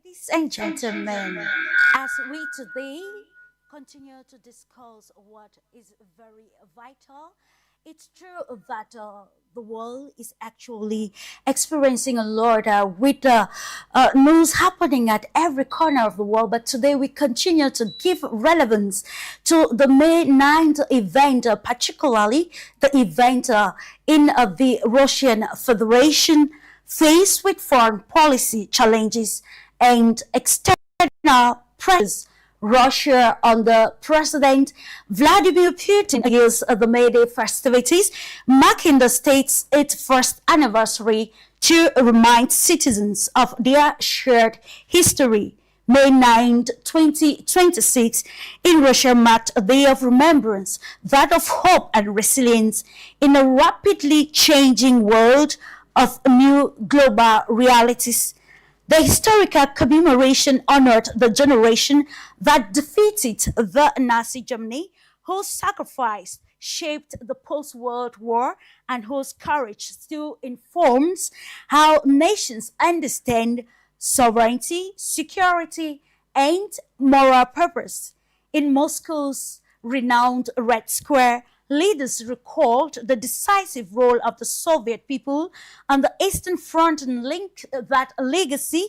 Ladies and gentlemen, as we today continue to discuss what is very vital, it's true that the world is actually experiencing a lot with news happening at every corner of the world. But today we continue to give relevance to the May 9th event, particularly the event in the Russian Federation faced with foreign policy challenges and external pressures. Russia under President Vladimir Putin against the May Day festivities, marking the state's 81st anniversary to remind citizens of their shared history. May 9th, 2026 in Russia marked a day of remembrance, that of hope and resilience in a rapidly changing world of new global realities. The historical commemoration honored the generation that defeated the Nazi Germany, whose sacrifice shaped the post-World War and whose courage still informs how nations understand sovereignty, security, and moral purpose. In Moscow's renowned Red Square, leaders recalled the decisive role of the Soviet people on the Eastern Front and linked that legacy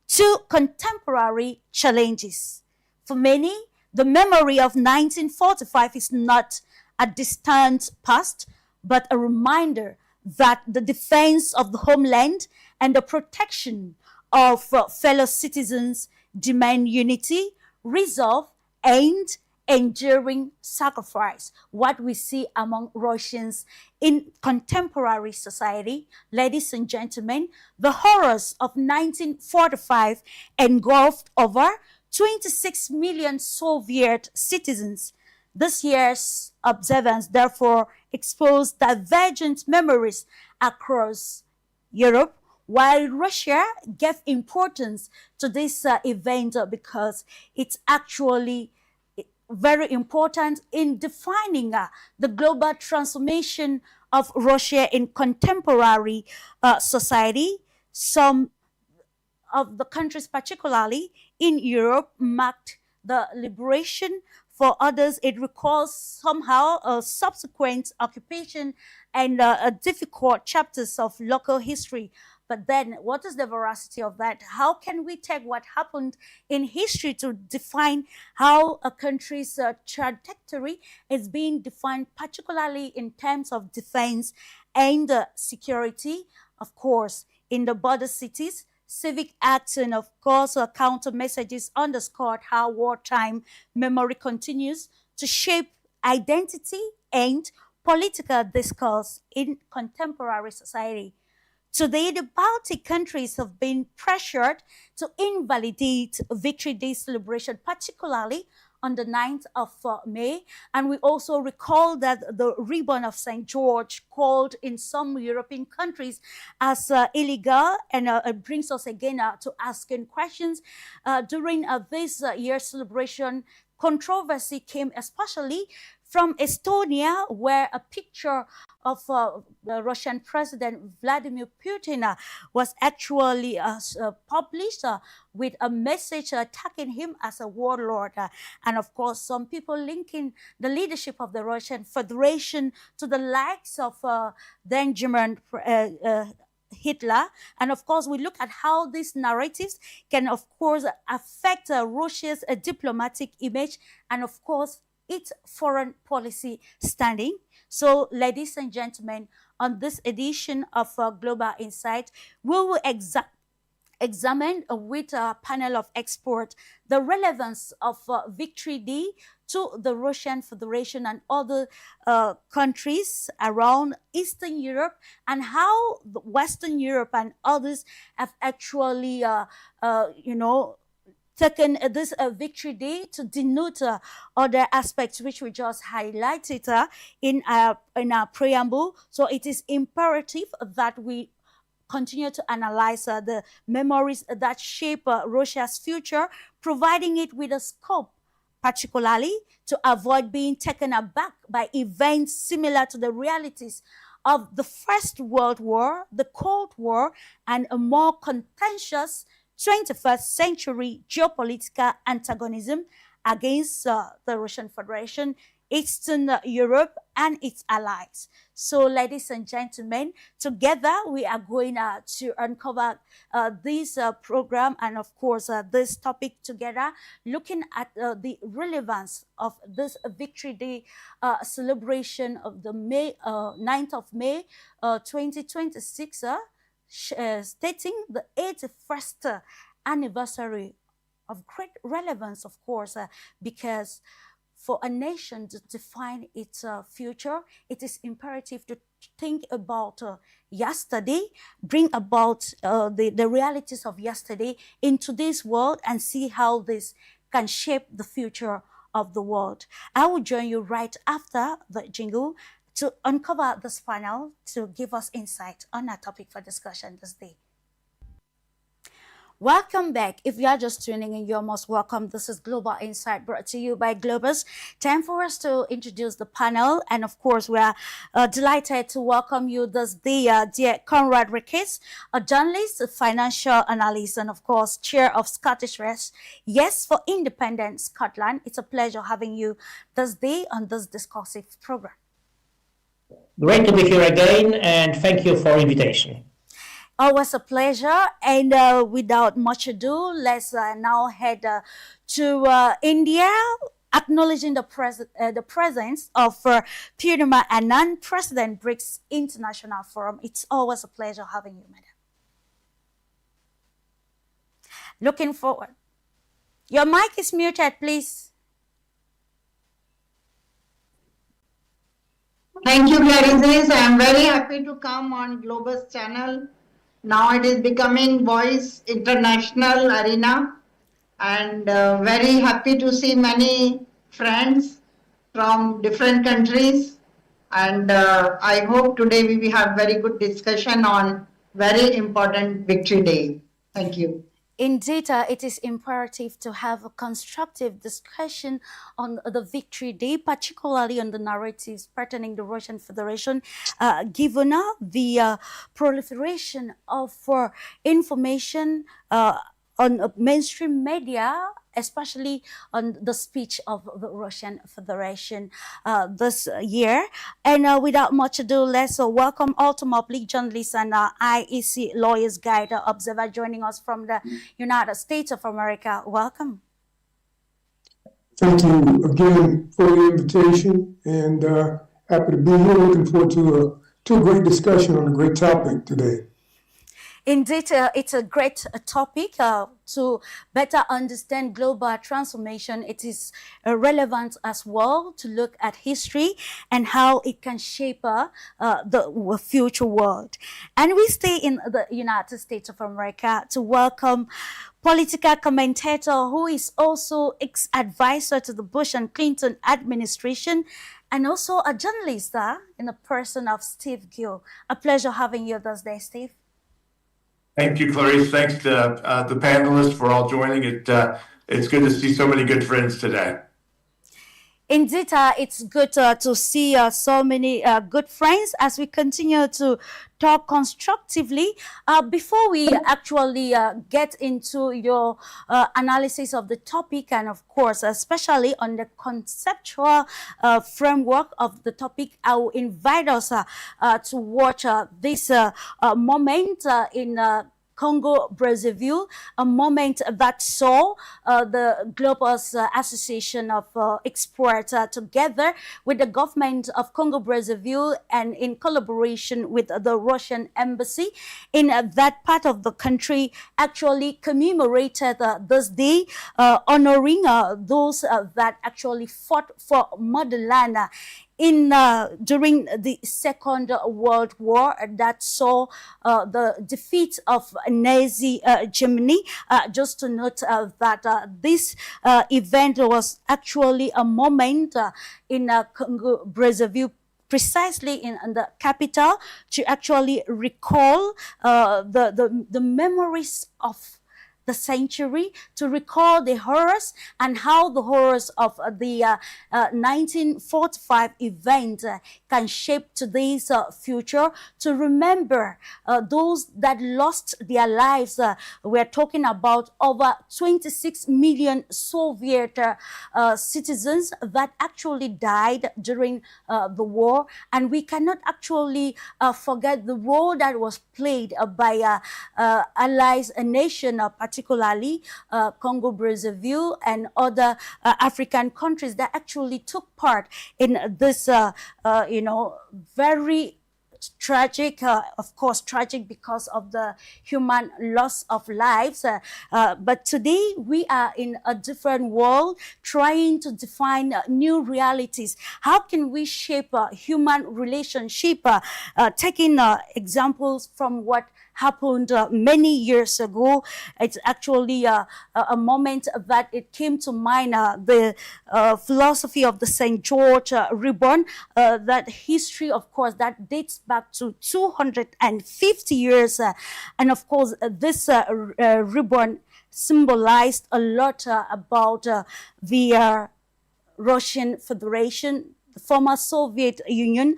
to contemporary challenges. For many, the memory of 1945 is not a distant past, but a reminder that the defense of the homeland and the protection of fellow citizens demand unity, resolve, and enduring sacrifice. What we see among Russians in contemporary society, ladies and gentlemen, the horrors of 1945 engulfed over 26 million Soviet citizens. This year's observance therefore exposed divergent memories across Europe, while Russia gave importance to this event because it's actually very important in defining the global transformation of Russia in contemporary society. Some of the countries, particularly in Europe, marked the liberation. For others, it recalls somehow a subsequent occupation and difficult chapters of local history. But then, what is the veracity of that? How can we take what happened in history to define how a country's trajectory is being defined, particularly in terms of defense and security? Of course, in the border cities, civic acts and, of course, counter messages underscored how wartime memory continues to shape identity and political discourse in contemporary society. Today, the Baltic countries have been pressured to invalidate Victory Day celebration, particularly on the 9th of May. And we also recall that the ribbon of St. George, called in some European countries as illegal, and it brings us again to asking questions. During this year's celebration, controversy came especially from Estonia, where a picture of the Russian President Vladimir Putin was actually published with a message attacking him as a warlord. And of course, some people linking the leadership of the Russian Federation to the likes of then German Hitler. And of course, we look at how these narratives can, of course, affect Russia's diplomatic image and, of course, its foreign policy standing. So, ladies and gentlemen, on this edition of Global Insight, we will examine with a panel of experts the relevance of Victory Day to the Russian Federation and other countries around Eastern Europe, and how Western Europe and others have actually, taken this Victory Day to denote other aspects which we just highlighted in our preamble. So it is imperative that we continue to analyze the memories that shape Russia's future, providing it with a scope, particularly to avoid being taken aback by events similar to the realities of the First World War, the Cold War, and a more contentious 21st century geopolitical antagonism against the Russian Federation, Eastern Europe, and its allies. So, ladies and gentlemen, together we are going to uncover this program and, of course, this topic together, looking at the relevance of this Victory Day celebration of the 9th of May 2026, stating the 81st anniversary of great relevance, of course, because for a nation to define its future, it is imperative to think about yesterday, bring about the realities of yesterday in today's world and see how this can shape the future of the world. I will join you right after the jingle to uncover this panel to give us insight on our topic for discussion this day. Welcome back. If you are just tuning in, you're most welcome. This is Global Insight brought to you by Globus. Time for us to introduce the panel. And of course, we are delighted to welcome you this day, dear Conrad Ricketts, a journalist, a financial analyst, and of course, chair of Scottish Rest. Yes, for Independent Scotland. It's a pleasure having you this day on this discursive program. Great to be here again, and thank you for invitation. Always a pleasure. And without much ado, let's now head to India, acknowledging the presence of Purnima Anand, President BRICS International Forum. It's always a pleasure having you, madam. Looking forward. Your mic is muted, please. Thank you, CLARISSE. I am very happy to come on Globus channel. Now it is becoming Voice International Arena, and very happy to see many friends from different countries. And I hope today we will have very good discussion on very important Victory Day. Thank you. Indeed, it is imperative to have a constructive discussion on the Victory Day, particularly on the narratives pertaining the Russian Federation, given the proliferation of information on mainstream media, especially on the speech of the Russian Federation this year. And without much ado, let's welcome Ultimate Public Journalist and IEC Lawyers Guide Observer joining us from the United States of America. Welcome. Thank you again for the invitation, and happy to be here. Looking forward to a great discussion on a great topic today. Indeed, it's a great topic to better understand global transformation. It is relevant as well to look at history and how it can shape the future world. And we stay in the United States of America to welcome political commentator who is also ex-advisor to the Bush and Clinton administration, and also a journalist in the person of Steve Gill. A pleasure having you this day, Steve. Thank you, Clarisse. Thanks to the panelists for all joining. It's good to see so many good friends today. Indeed, it's good to see so many good friends as we continue to talk constructively. Before we actually get into your analysis of the topic, and of course, especially on the conceptual framework of the topic, I will invite us to watch this moment in Congo, Brazzaville, a moment that saw the Global Association of Exports together with the government of Congo, Brazzaville, and in collaboration with the Russian embassy in that part of the country, actually commemorated this day, honoring those that actually fought for motherland during the Second World War that saw the defeat of Nazi Germany. Just to note that this event was actually a moment in Congo, Brazzaville, precisely in the capital, to actually recall the memories of the century to recall the horrors and how the horrors of the 1945 event can shape today's future, to remember those that lost their lives. We're talking about over 26 million Soviet citizens that actually died during the war, and we cannot actually forget the role that was played by allies, a nation, particularly Congo Brazzaville and other African countries that actually took part in this, very tragic, of course, tragic because of the human loss of lives. But today we are in a different world, trying to define new realities. How can we shape human relationship? Taking examples from what happened many years ago. It's actually a moment that it came to mind, the philosophy of the St. George ribbon, that history, of course, that dates back to 250 years. And of course, this ribbon symbolized a lot about the Russian Federation, the former Soviet Union,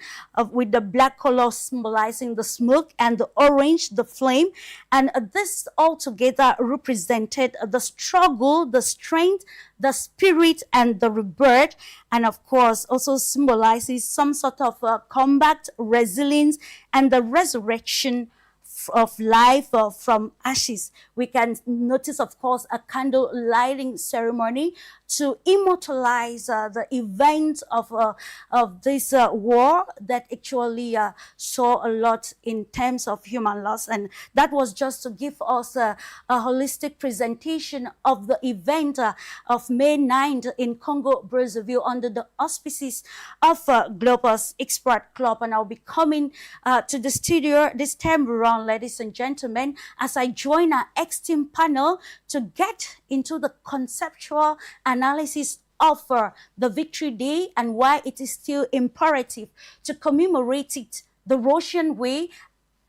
with the black color symbolizing the smoke and the orange, the flame. And this altogether represented the struggle, the strength, the spirit, and the rebirth. And of course, also symbolizes some sort of combat, resilience, and the resurrection of life from ashes. We can notice, of course, a candle lighting ceremony to immortalize the events of this war that actually saw a lot in terms of human loss. And that was just to give us a holistic presentation of the event of May 9th in Congo Brazzaville under the auspices of Globus Expert Club. And I'll be coming to the studio this time around, ladies and gentlemen, as I join our ex-team panel to get into the conceptual analysis of the Victory Day and why it is still imperative to commemorate it the Russian way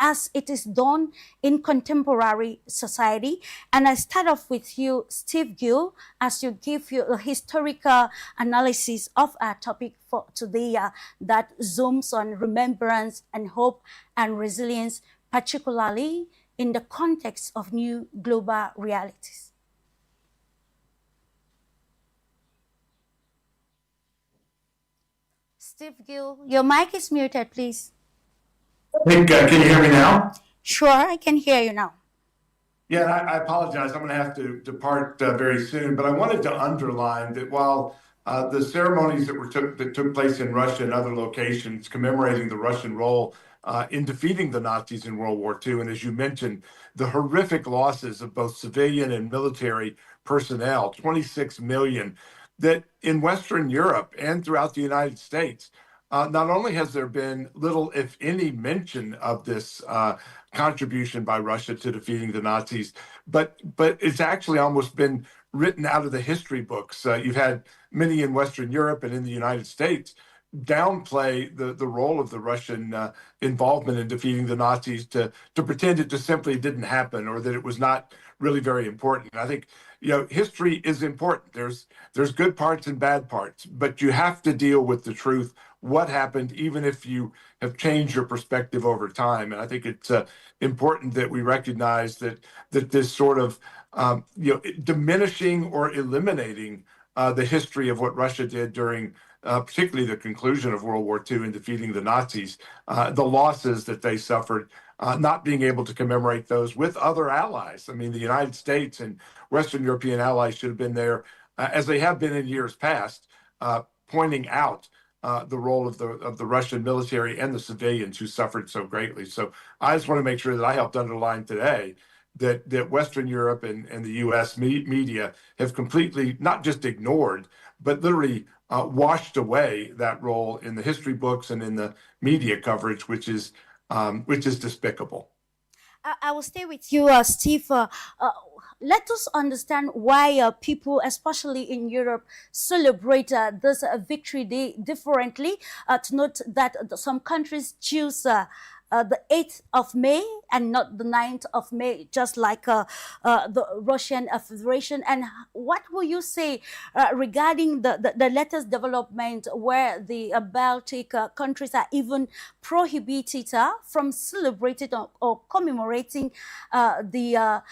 as it is done in contemporary society. And I start off with you, Steve Gill, as you give your historical analysis of our topic for today that zooms on remembrance and hope and resilience, particularly in the context of new global realities. Steve Gill, your mic is muted, please. Nick, can you hear me now? Sure, I can hear you now. Yeah, I apologize. I'm going to have to depart very soon, but I wanted to underline that while the ceremonies that took place in Russia and other locations commemorating the Russian role in defeating the Nazis in World War II, and as you mentioned, the horrific losses of both civilian and military personnel, 26 million, that in Western Europe and throughout the United States, not only has there been little, if any, mention of this contribution by Russia to defeating the Nazis, but it's actually almost been written out of the history books. You've had many in Western Europe and in the United States downplay the role of the Russian involvement in defeating the Nazis to pretend it just simply didn't happen or that it was not really very important. I think history is important. There's good parts and bad parts, but you have to deal with the truth, what happened, even if you have changed your perspective over time. And I think it's important that we recognize that this sort of diminishing or eliminating the history of what Russia did during particularly the conclusion of World War II in defeating the Nazis, the losses that they suffered, not being able to commemorate those with other allies. I mean, the United States and Western European allies should have been there, as they have been in years past, pointing out the role of the Russian military and the civilians who suffered so greatly. So I just want to make sure that I helped underline today that Western Europe and the U.S. media have completely not just ignored, but literally washed away that role in the history books and in the media coverage, which is despicable. I will stay with you, Steve. Let us understand why people, especially in Europe, celebrate this Victory Day differently. To note that some countries choose the 8th of May and not the 9th of May, just like the Russian Federation? And what will you say regarding the latest development where the Baltic countries are even prohibited from celebrating or commemorating the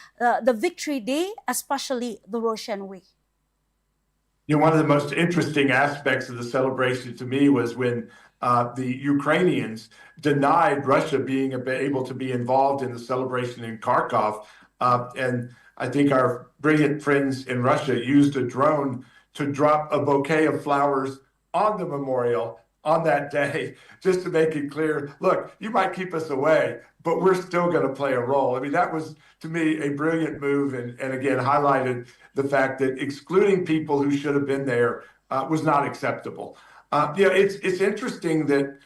Victory Day, especially the Russian way? You know, one of the most interesting aspects of the celebration to me was when the Ukrainians denied Russia being able to be involved in the celebration in Kharkov. And I think our brilliant friends in Russia used a drone to drop a bouquet of flowers on the memorial on that day, just to make it clear, look, you might keep us away, but we're still going to play a role. I mean, that was, to me, a brilliant move, and again, highlighted the fact that excluding people who should have been there was not acceptable. It's interesting that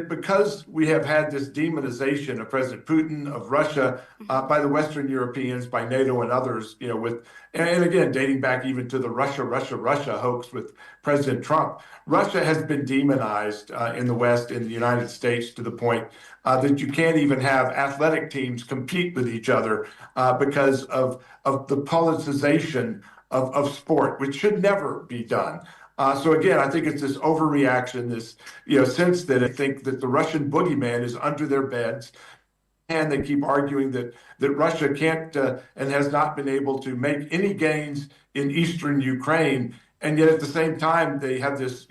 because we have had this demonization of President Putin, of Russia, by the Western Europeans, by NATO and others, and again, dating back even to the Russia hoax with President Trump, Russia has been demonized in the West, in the United States, to the point that you can't even have athletic teams compete with each other because of the politicization of sport, which should never be done. So again, I think it's this overreaction, this sense that I think that the Russian boogeyman is under their beds, and they keep arguing that Russia can't and has not been able to make any gains in eastern Ukraine, and yet at the same time they have this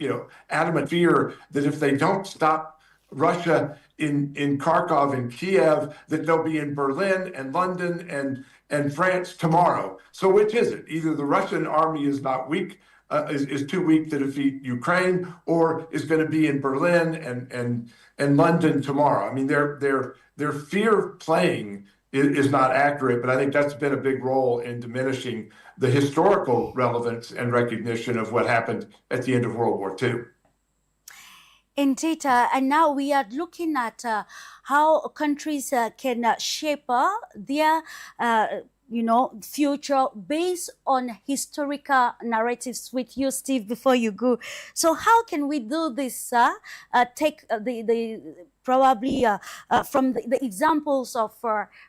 adamant fear that if they don't stop Russia in Kharkov and Kiev, that they'll be in Berlin and London and France tomorrow. So which is it? Either the Russian army is not weak. Is too weak to defeat Ukraine, or is going to be in Berlin and London tomorrow. I mean, their fear playing is not accurate, but I think that's been a big role in diminishing the historical relevance and recognition of what happened at the end of World War II. Indeed, and now we are looking at how countries can shape their future based on historical narratives. With you, Steve, before you go, so how can we do this? Take probably from the examples of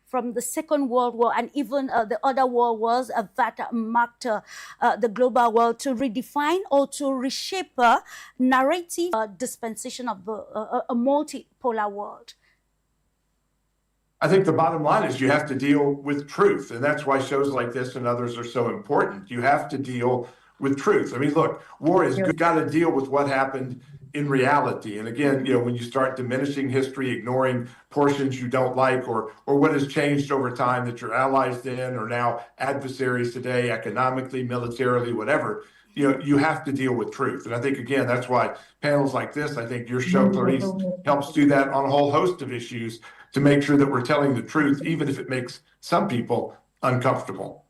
from the Second World War and even the other world wars that marked the global world, to redefine or to reshape narrative dispensation of a multipolar world. I think the bottom line is you have to deal with truth, and that's why shows like this and others are so important. You have to deal with truth. I mean, look, war is good. Got to deal with what happened in reality. And again, when you start diminishing history, ignoring portions you don't like, or what has changed over time that your allies then are now adversaries today, economically, militarily, whatever, you have to deal with truth. And I think, again, that's why panels like this, I think your show, Clarice, helps do that on a whole host of issues, to make sure that we're telling the truth, even if it makes some people uncomfortable.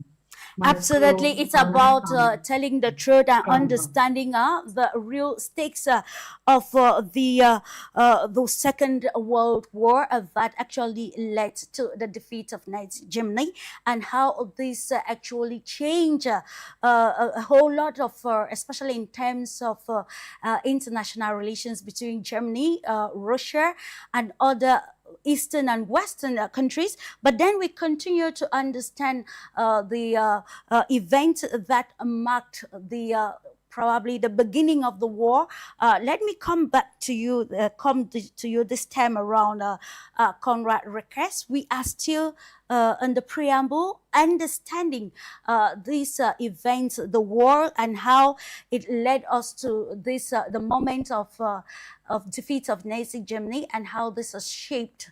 Absolutely, it's about telling the truth and understanding the real stakes of the Second World War that actually led to the defeat of Nazi Germany, and how this actually changed a whole lot of, especially in terms of international relations between Germany, Russia, and other Eastern and Western countries. But then we continue to understand the event that marked the probably the beginning of the war. Let me come back to you, to you this time around, Conrad Request. We are still in the preamble, understanding these events, the war, and how it led us to this, the moment of defeat of Nazi Germany, and how this has shaped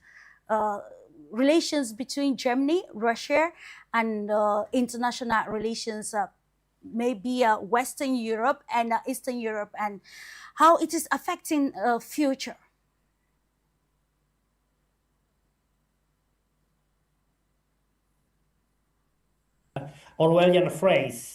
relations between Germany, Russia, and international relations, maybe Western Europe and Eastern Europe, and how it is affecting future. Orwellian phrase,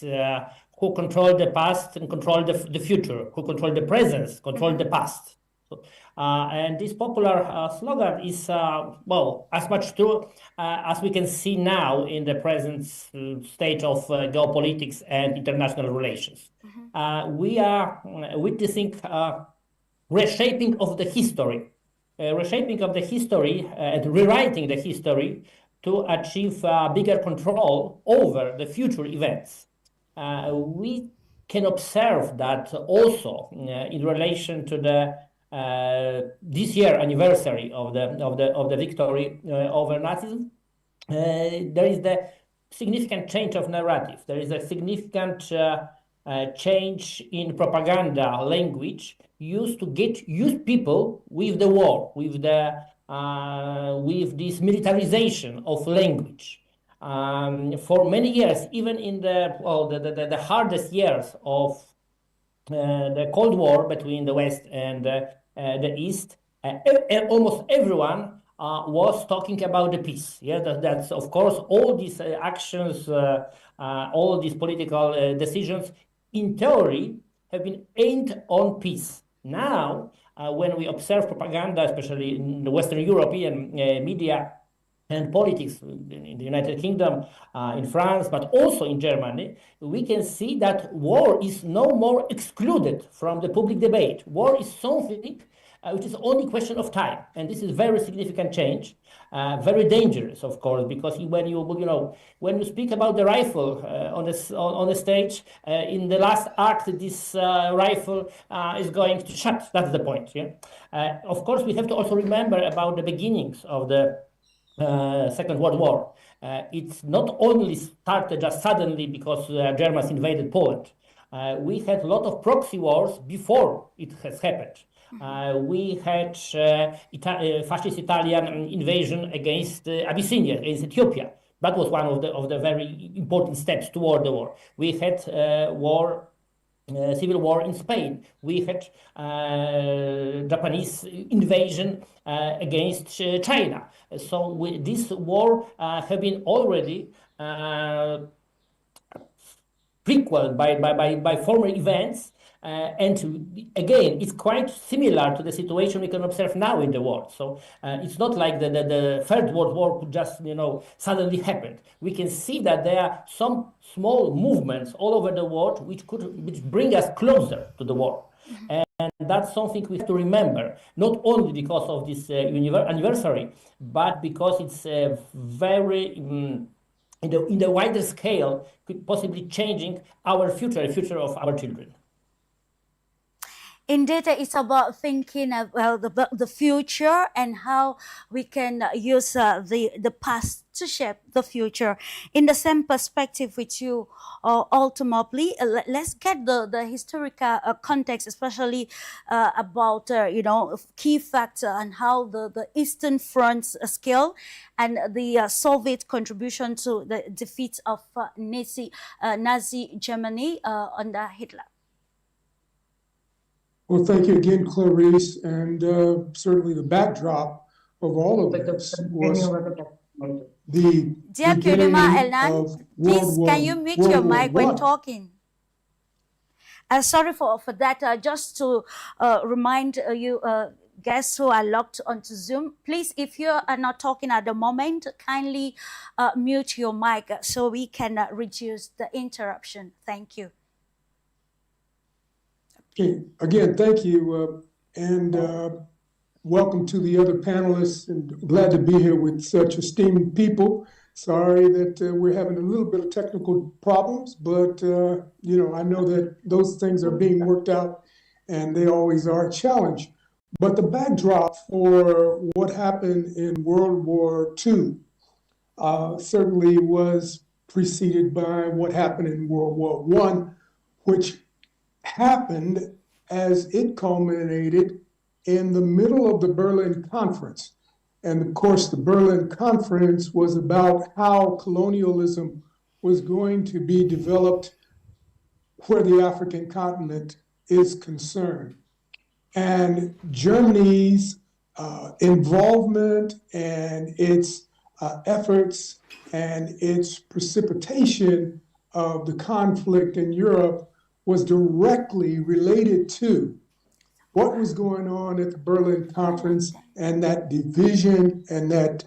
who control the past and control the future, who control the present, control the past. So, and this popular slogan is, well, as much true as we can see now in the present state of geopolitics and international relations. We are witnessing reshaping of the history reshaping of the history and rewriting the history to achieve bigger control over the future events. We can observe that also in relation to the this year anniversary of the victory over Nazism. There is the significant change of narrative. There is a significant change in propaganda language used to use people with the war, with this militarization of language. For many years, even in the hardest years of the Cold War between the West and the East, almost everyone was talking about the peace. Yeah, that's of course all these actions, all these political decisions, in theory, have been aimed on peace. Now, when we observe propaganda, especially in the Western European media and politics in the United Kingdom, in France, but also in Germany, we can see that war is no more excluded from the public debate. War is something which is only a question of time, and this is very significant change, very dangerous, of course, because when you speak about the rifle on the stage, in the last act, this rifle is going to shut. That's the point. Yeah. Of course, we have to also remember about the beginnings of the Second World War. It's not only started just suddenly because Germans invaded Poland. We had a lot of proxy wars before it has happened. We had fascist Italian invasion against Abyssinia, against Ethiopia. That was one of the very important steps toward the war. We had civil war in Spain. We had Japanese invasion against China. So this war have been already prequeled by former events. And again, it's quite similar to the situation we can observe now in the world. So it's not like the Third World War could just suddenly happen. We can see that there are some small movements all over the world which bring us closer to the war. And that's something we have to remember, not only because of this anniversary, but because it's very in the wider scale, could possibly changing our future, the future of our children. Indeed, it's about thinking about the future and how we can use the past to shape the future. In the same perspective with you, ultimately, let's get the historical context, especially about key factor and how the Eastern Front's scale and the Soviet contribution to the defeat of Nazi Germany under Hitler. Well, thank you again, Clarisse, and certainly the backdrop of all of this was the Dear beginning Elnan, of please can you mute your mic when I. talking? Sorry for that. Just to remind you guests who are logged onto Zoom, please, if you are not talking at the moment, kindly mute your mic so we can reduce the interruption. Thank you. Okay, again, thank you, and welcome to the other panelists, and glad to be here with such esteemed people. Sorry that we're having a little bit of technical problems, but I know that those things are being worked out, and they always are a challenge. But the backdrop for what happened in World War II certainly was preceded by what happened in World War I, which happened as it culminated in the middle of the Berlin Conference. And of course, the Berlin Conference was about how colonialism was going to be developed where the African continent is concerned. And Germany's involvement and its efforts and its precipitation of the conflict in Europe was directly related to what was going on at the Berlin Conference and that division and that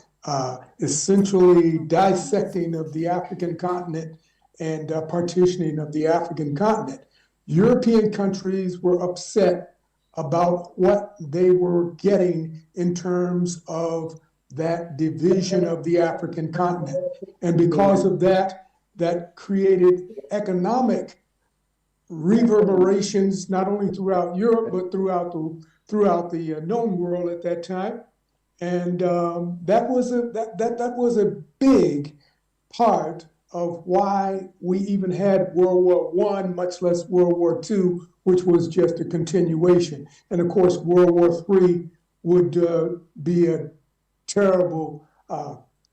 essentially dissecting of the African continent and partitioning of the African continent. European countries were upset about what they were getting in terms of that division of the African continent. And because of that, that created economic reverberations, not only throughout Europe, but throughout the known world at that time. And that was a big part of why we even had World War One, much less World War II, which was just a continuation. And of course, World War III would be a terrible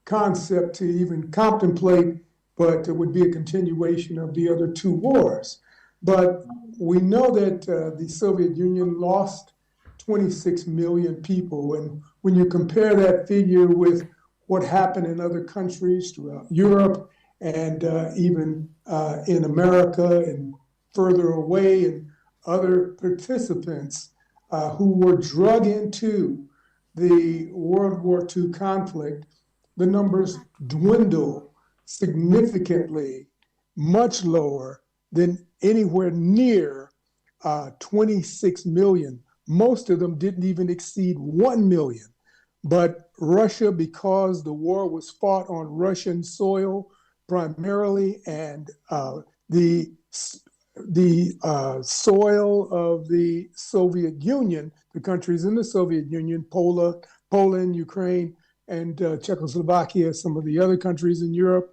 concept to even contemplate, but it would be a continuation of the other two wars. But we know that the Soviet Union lost 26 million people. And when you compare that figure with what happened in other countries throughout Europe and even in America and further away, and other participants who were drug into the World War II conflict, the numbers dwindle significantly, much lower than anywhere near 26 million. Most of them didn't even exceed 1 million. But Russia, because the war was fought on Russian soil primarily, and the soil of the Soviet Union, the countries in the Soviet Union, Poland, Ukraine, and Czechoslovakia, some of the other countries in Europe,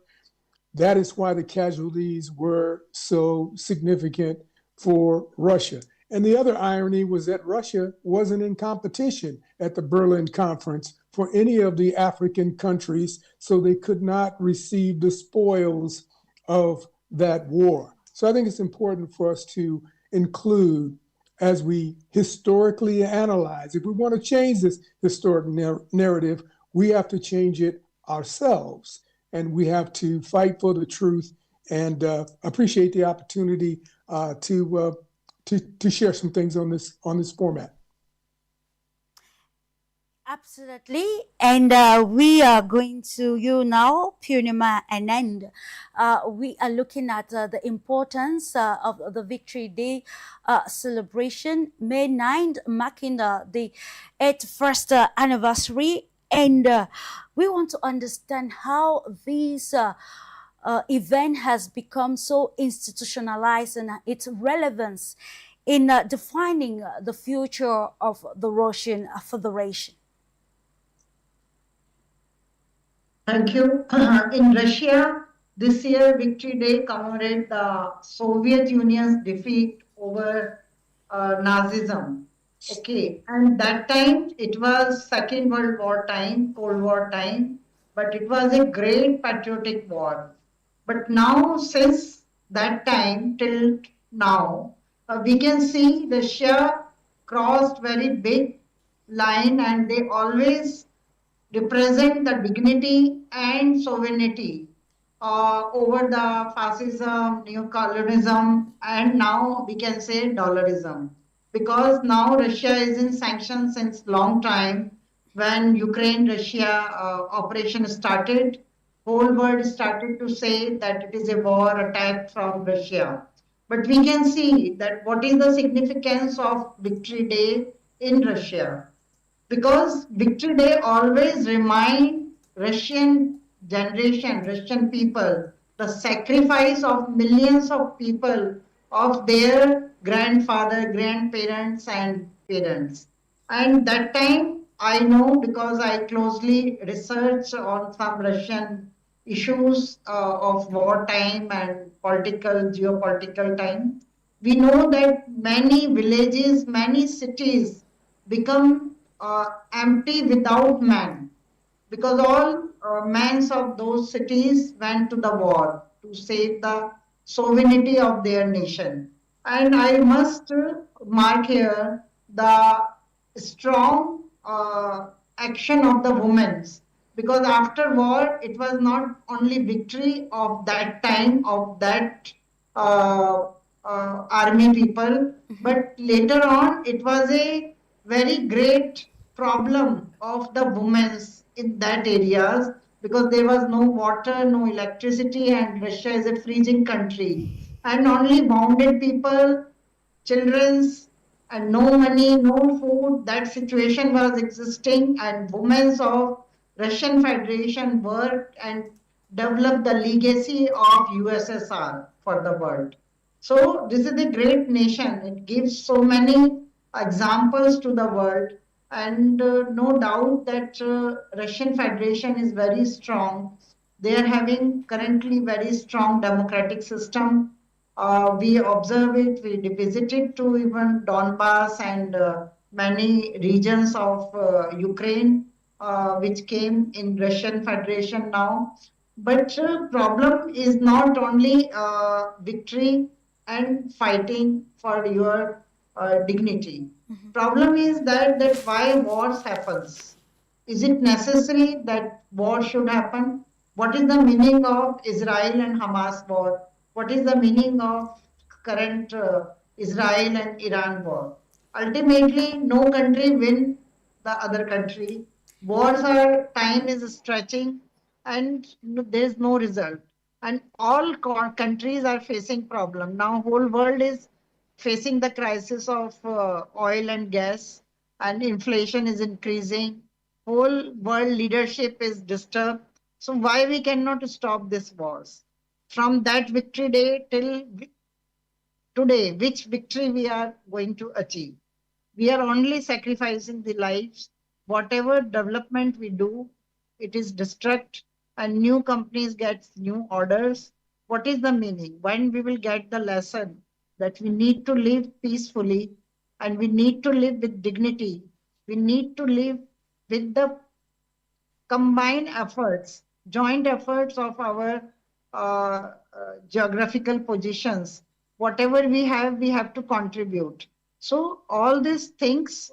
that is why the casualties were so significant for Russia. And the other irony was that Russia wasn't in competition at the Berlin Conference for any of the African countries, so they could not receive the spoils of that war. So I think it's important for us to include, as we historically analyze, if we want to change this historic narrative, we have to change it ourselves, and we have to fight for the truth. And appreciate the opportunity to share some things on this format. Absolutely. And we are going to you now, Purnima Anand. We are looking at the importance of the Victory Day celebration, May 9th, marking the 81st anniversary. And we want to understand how this event has become so institutionalized and its relevance in defining the future of the Russian Federation. Thank you. In Russia, this year, Victory Day commemorates the Soviet Union's defeat over Nazism. Okay, and that time it was Second World War time, Cold War time, but it was a great patriotic war. But now, since that time till now, we can see Russia crossed very big line, and they always represent the dignity and sovereignty over the fascism, neocolonialism, and now we can say dollarism. Because now Russia is in sanctions since long time. When Ukraine-Russia operation started, whole world started to say that it is a war attack from Russia. But we can see that what is the significance of Victory Day in Russia. Because Victory Day always remind Russian generation, Russian people, the sacrifice of millions of people, of their grandfather, grandparents, and parents. And that time, I know because I closely research on some Russian issues of wartime and geopolitical time. We know that many villages, many cities become empty without man, because all men of those cities went to the war to save the sovereignty of their nation. And I must mark here the strong action of the women, because after war it was not only victory of that time, of that army people, but later on it was a very great problem of the women in that areas, because there was no water, no electricity, and Russia is a freezing country, and only wounded people, children's, and no money, no food. That situation was existing, and women of Russian Federation worked and developed the legacy of USSR for the world. So this is a great nation. It gives so many examples to the world, and no doubt that Russian Federation is very strong. They are having currently very strong democratic system. We observe it, we visited to even Donbass and many regions of Ukraine, which came in Russian Federation now. But problem is not only victory and fighting for your dignity. Problem is that why wars happens. Is it necessary that war should happen? What is the meaning of Israel and Hamas war? What is the meaning of current Israel and Iran war? Ultimately, no country win the other country. Wars are time is stretching, and there is no result. And all countries are facing problem now. Whole world is facing the crisis of oil and gas, and inflation is increasing. Whole world leadership is disturbed. So why we cannot stop this wars? From that victory day till today, which victory we are going to achieve? We are only sacrificing the lives. Whatever development we do, it is destruct, and new companies get new orders. What is the meaning? When we will get the lesson that we need to live peacefully, and we need to live with dignity. We need to live with the combined efforts, joint efforts of our geographical positions. Whatever we have to contribute. So all these things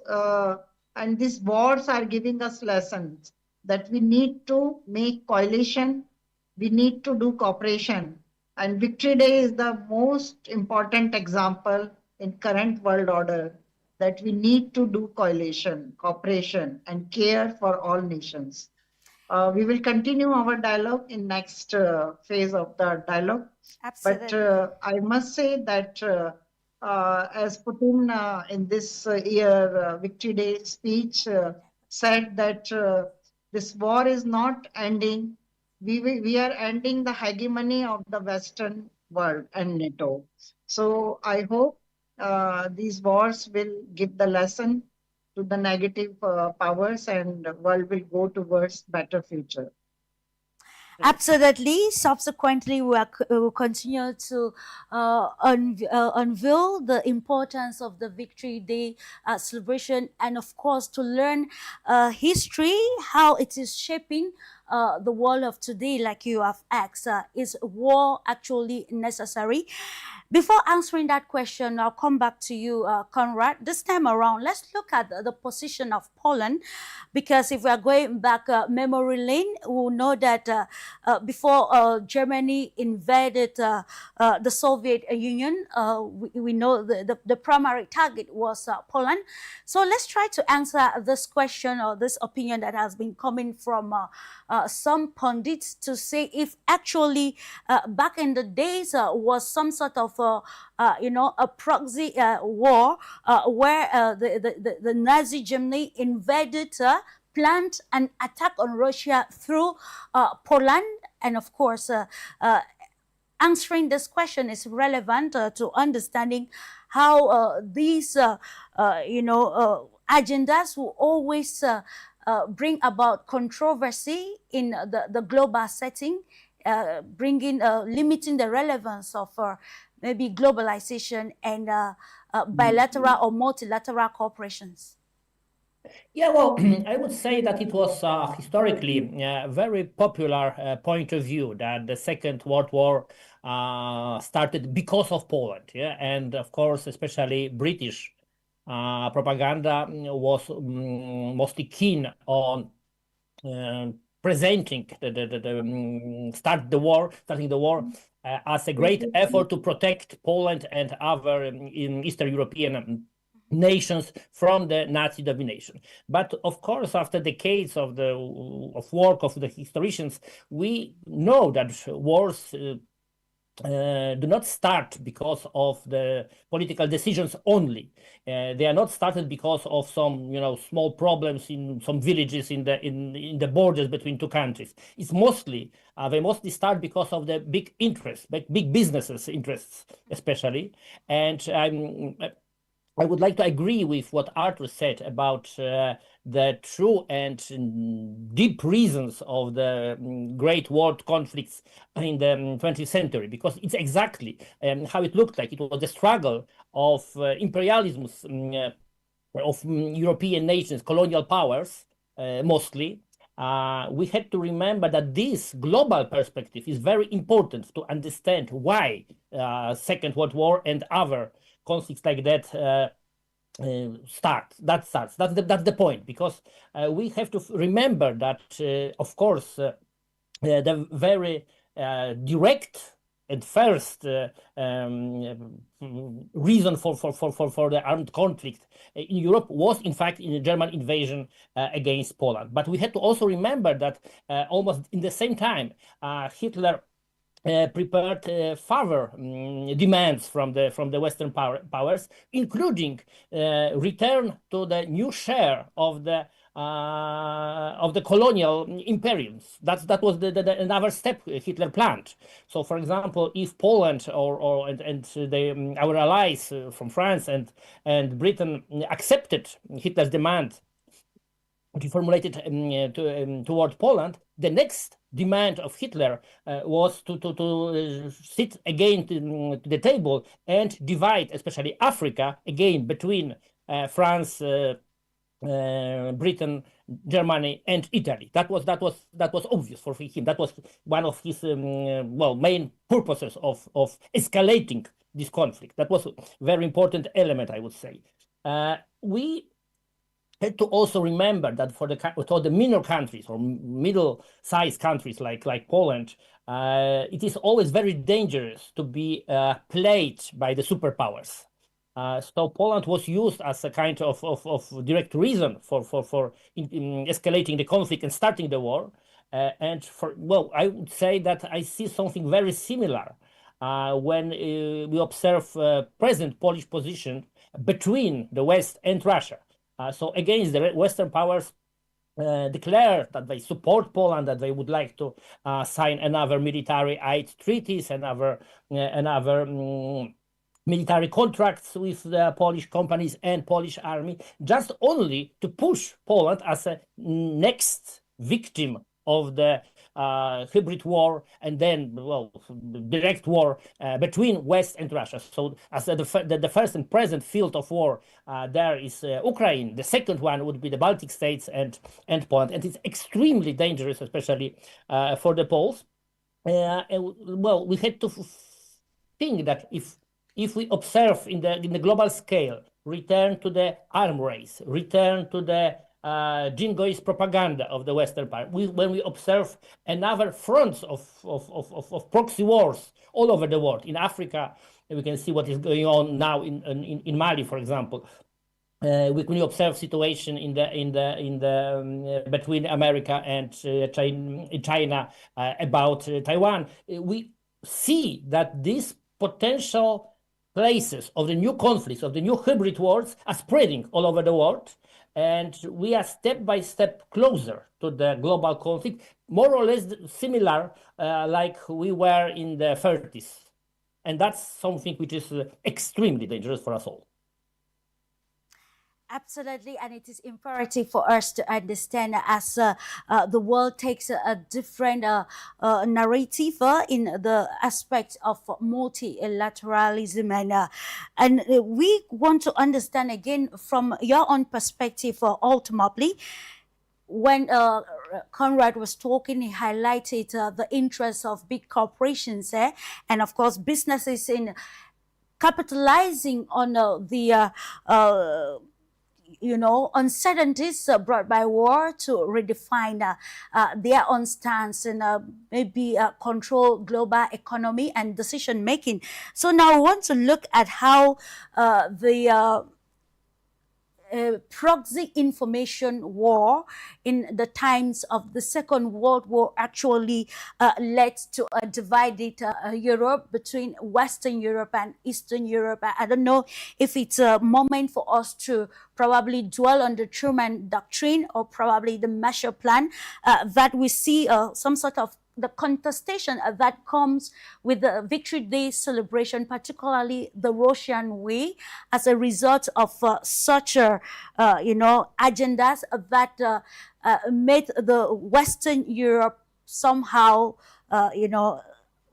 and these wars are giving us lessons that we need to make coalition, we need to do cooperation. And Victory Day is the most important example in current world order that we need to do coalition, cooperation, and care for all nations. We will continue our dialogue in next phase of the dialogue. Absolutely. But I must say that as Putin in this year Victory Day speech said that this war is not ending. We are ending the hegemony of the Western world and NATO. So I hope these wars will give the lesson to the negative powers, and world will go towards better future. Absolutely. Subsequently, we will continue to unveil the importance of the Victory Day celebration, and of course, to learn history, how it is shaping the world of today. Like you have asked, is war actually necessary? Before answering that question, I'll come back to you, Conrad. This time around, let's look at the position of Poland, because if we are going back memory lane, we'll know that before Germany invaded the Soviet Union, we know the primary target was Poland. So let's try to answer this question or this opinion that has been coming from some pundits to say if actually back in the days was some sort of a proxy war where the Nazi Germany invaded, planned an attack on Russia through Poland. And of course, answering this question is relevant to understanding how these, agendas will always bring about controversy in the global setting, limiting the relevance of maybe globalization and bilateral or multilateral cooperations. Yeah, well, I would say that it was historically a very popular point of view that the Second World War started because of Poland. Yeah, and of course, especially British propaganda was mostly keen on presenting starting the war as a great effort to protect Poland and other in Eastern European nations from the Nazi domination. But of course, after decades of work of the historians, we know that wars do not start because of the political decisions only. They are not started because of some, small problems in some villages in the borders between two countries. It's mostly they mostly start because of the big interests, big businesses interests, especially. And I would like to agree with what Arthur said about the true and deep reasons of the great world conflicts in the 20th century, because it's exactly how it looked like. It was the struggle of imperialisms of European nations, colonial powers, mostly. We had to remember that this global perspective is very important to understand why Second World War and other conflicts like that starts. That's the point, because we have to remember that, of course, the very direct and first reason for the armed conflict in Europe was, in fact, in the German invasion against Poland. But we had to also remember that almost in the same time, Hitler prepared further demands from the Western powers, including return to the new share of the colonial imperiums. That was another step Hitler planned. So, for example, if Poland and our allies from France and Britain accepted Hitler's demand, which he formulated toward Poland, the next demand of Hitler was to sit again to the table and divide, especially Africa, again between France, Britain, Germany, and Italy. That was obvious for him. That was one of his main purposes of escalating this conflict. That was a very important element, I would say. We had to also remember that for the minor countries or middle-sized countries like Poland, it is always very dangerous to be played by the superpowers. So Poland was used as a kind of direct reason for escalating the conflict and starting the war. I would say that I see something very similar when we observe present Polish position between the West and Russia. So against the Western powers declare that they support Poland, that they would like to sign another military aid treaties, another military contracts with the Polish companies and Polish army, just only to push Poland as a next victim of the hybrid war and then, direct war between West and Russia. So as the first and present field of war, there is Ukraine. The second one would be the Baltic states and Poland. And it's extremely dangerous, especially for the Poles. We had to think that if we observe in the global scale, return to the arm race, return to the jingoist propaganda of the Western part, when we observe another fronts of proxy wars all over the world, in Africa, we can see what is going on now in Mali, for example. When we observe situation in the between America and China about Taiwan, we see that these potential places of the new conflicts, of the new hybrid wars, are spreading all over the world. And we are step by step closer to the global conflict, more or less similar like we were in the 30s. And that's something which is extremely dangerous for us all. Absolutely, and it is imperative for us to understand as the world takes a different narrative in the aspect of multilateralism, and we want to understand again from your own perspective. Ultimately, when Conrad was talking, he highlighted the interests of big corporations and of course businesses in capitalizing on the uncertainties brought by war to redefine their own stance and maybe control global economy and decision making. So now I want to look at how the proxy information war in the times of the Second World War actually led to a divided Europe between Western Europe and Eastern Europe. I don't know if it's a moment for us to probably dwell on the Truman Doctrine or probably the Marshall Plan, that we see some sort of the contestation that comes with the Victory Day celebration, particularly the Russian way, as a result of such agendas that made the Western Europe somehow,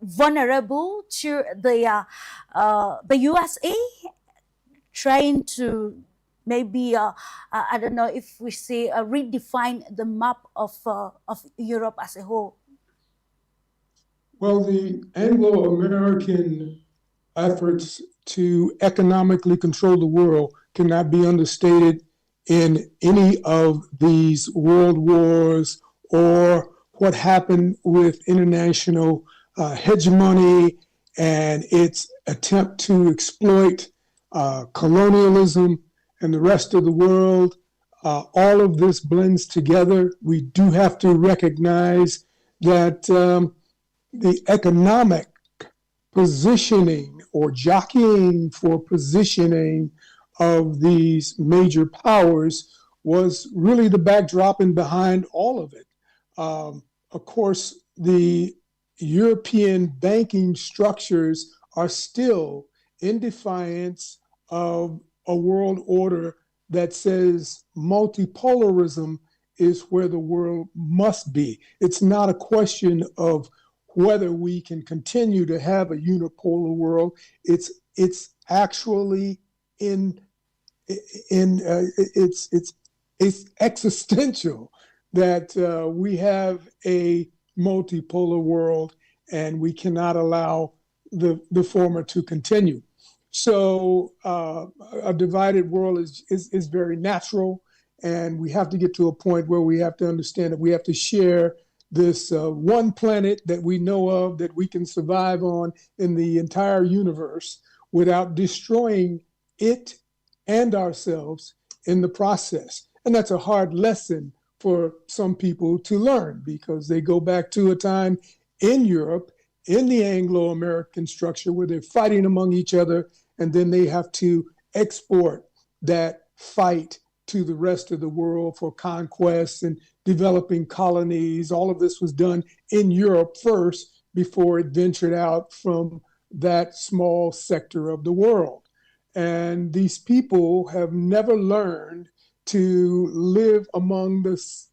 vulnerable to the USA trying to maybe I don't know if we say redefine the map of Europe as a whole. Well, the Anglo-American efforts to economically control the world cannot be understated in any of these world wars or what happened with international hegemony and its attempt to exploit colonialism and the rest of the world. All of this blends together. We do have to recognize that the economic positioning or jockeying for positioning of these major powers was really the backdrop and behind all of it. Of course, the European banking structures are still in defiance of a world order that says multipolarism is where the world must be. It's not a question of whether we can continue to have a unipolar world. It's actually it's existential that we have a multipolar world, and we cannot allow the former to continue. So a divided world is very natural, and we have to get to a point where we have to understand that we have to share this one planet that we know of that we can survive on in the entire universe without destroying it and ourselves in the process. And that's a hard lesson for some people to learn, because they go back to a time in Europe, in the Anglo-American structure, where they're fighting among each other, and then they have to export that fight to the rest of the world for conquest and developing colonies. All of this was done in Europe first before it ventured out from that small sector of the world. And these people have never learned to live among themselves,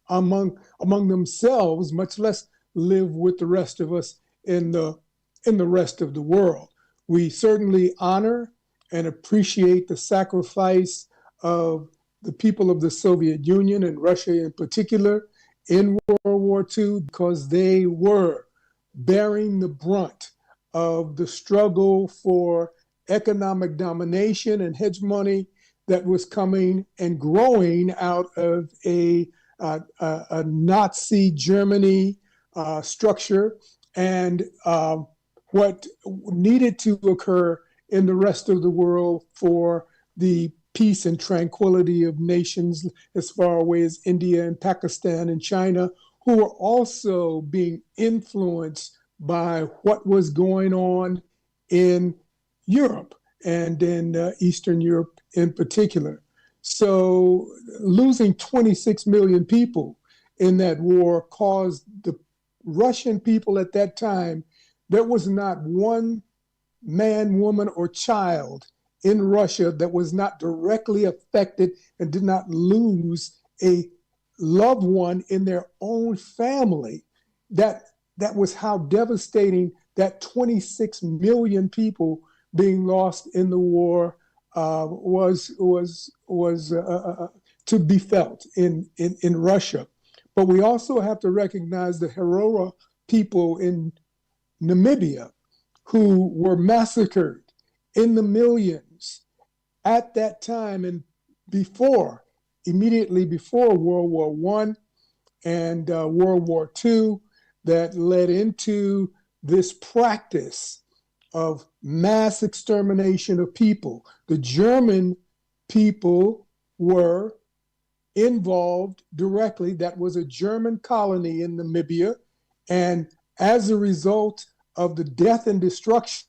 much less live with the rest of us in the rest of the world. We certainly honor and appreciate the sacrifice of the people of the Soviet Union and Russia in particular in World War II, because they were bearing the brunt of the struggle for economic domination and hegemony that was coming and growing out of a Nazi Germany structure, and what needed to occur in the rest of the world for the peace and tranquility of nations as far away as India and Pakistan and China, who were also being influenced by what was going on in Europe and in Eastern Europe in particular. So losing 26 million people in that war caused the Russian people at that time, there was not one man, woman, or child in Russia that was not directly affected and did not lose a loved one in their own family. That was how devastating that 26 million people being lost in the war was to be felt in Russia. But we also have to recognize the Herero people in Namibia who were massacred in the millions at that time and immediately before World War I and World War II, that led into this practice of mass extermination of people. The German people were involved directly. That was a German colony in Namibia. And as a result of the death and destruction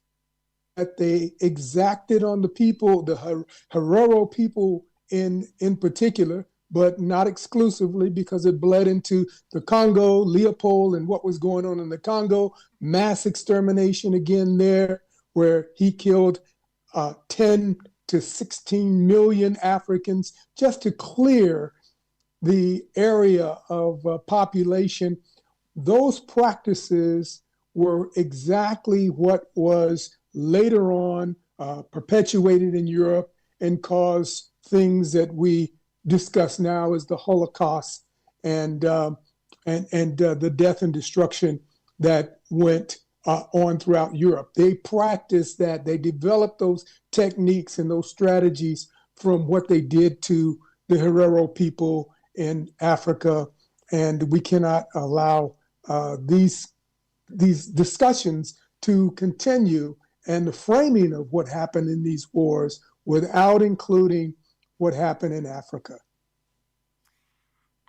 that they exacted on the people, the Herero people in particular, but not exclusively, because it bled into the Congo, Leopold, and what was going on in the Congo, mass extermination again there, where he killed 10 to 16 million Africans just to clear the area of population. Those practices were exactly what was later on perpetuated in Europe and caused things that we discuss now as the Holocaust and the death and destruction that went on throughout Europe. They practiced that. They developed those techniques and those strategies from what they did to the Herero people in Africa, and we cannot allow these discussions to continue and the framing of what happened in these wars without including what happened in Africa.